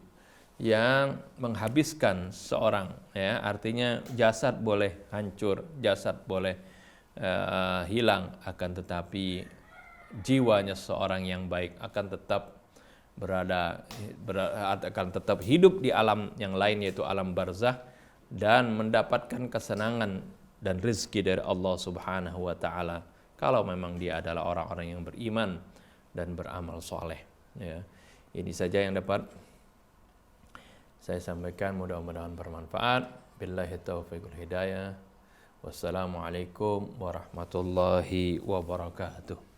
B: yang menghabiskan seorang, ya, artinya jasad boleh hancur, jasad boleh hilang, akan tetapi jiwanya seorang yang baik akan tetap akan tetap hidup di alam yang lain, yaitu alam barzakh, dan mendapatkan kesenangan dan rezeki dari Allah Subhanahu wa taala kalau memang dia adalah orang-orang yang beriman dan beramal soleh. Ya, ini saja yang dapat saya sampaikan, mudah-mudahan bermanfaat. Billahi taufiq wal hidayah. Wassalamualaikum warahmatullahi wabarakatuh.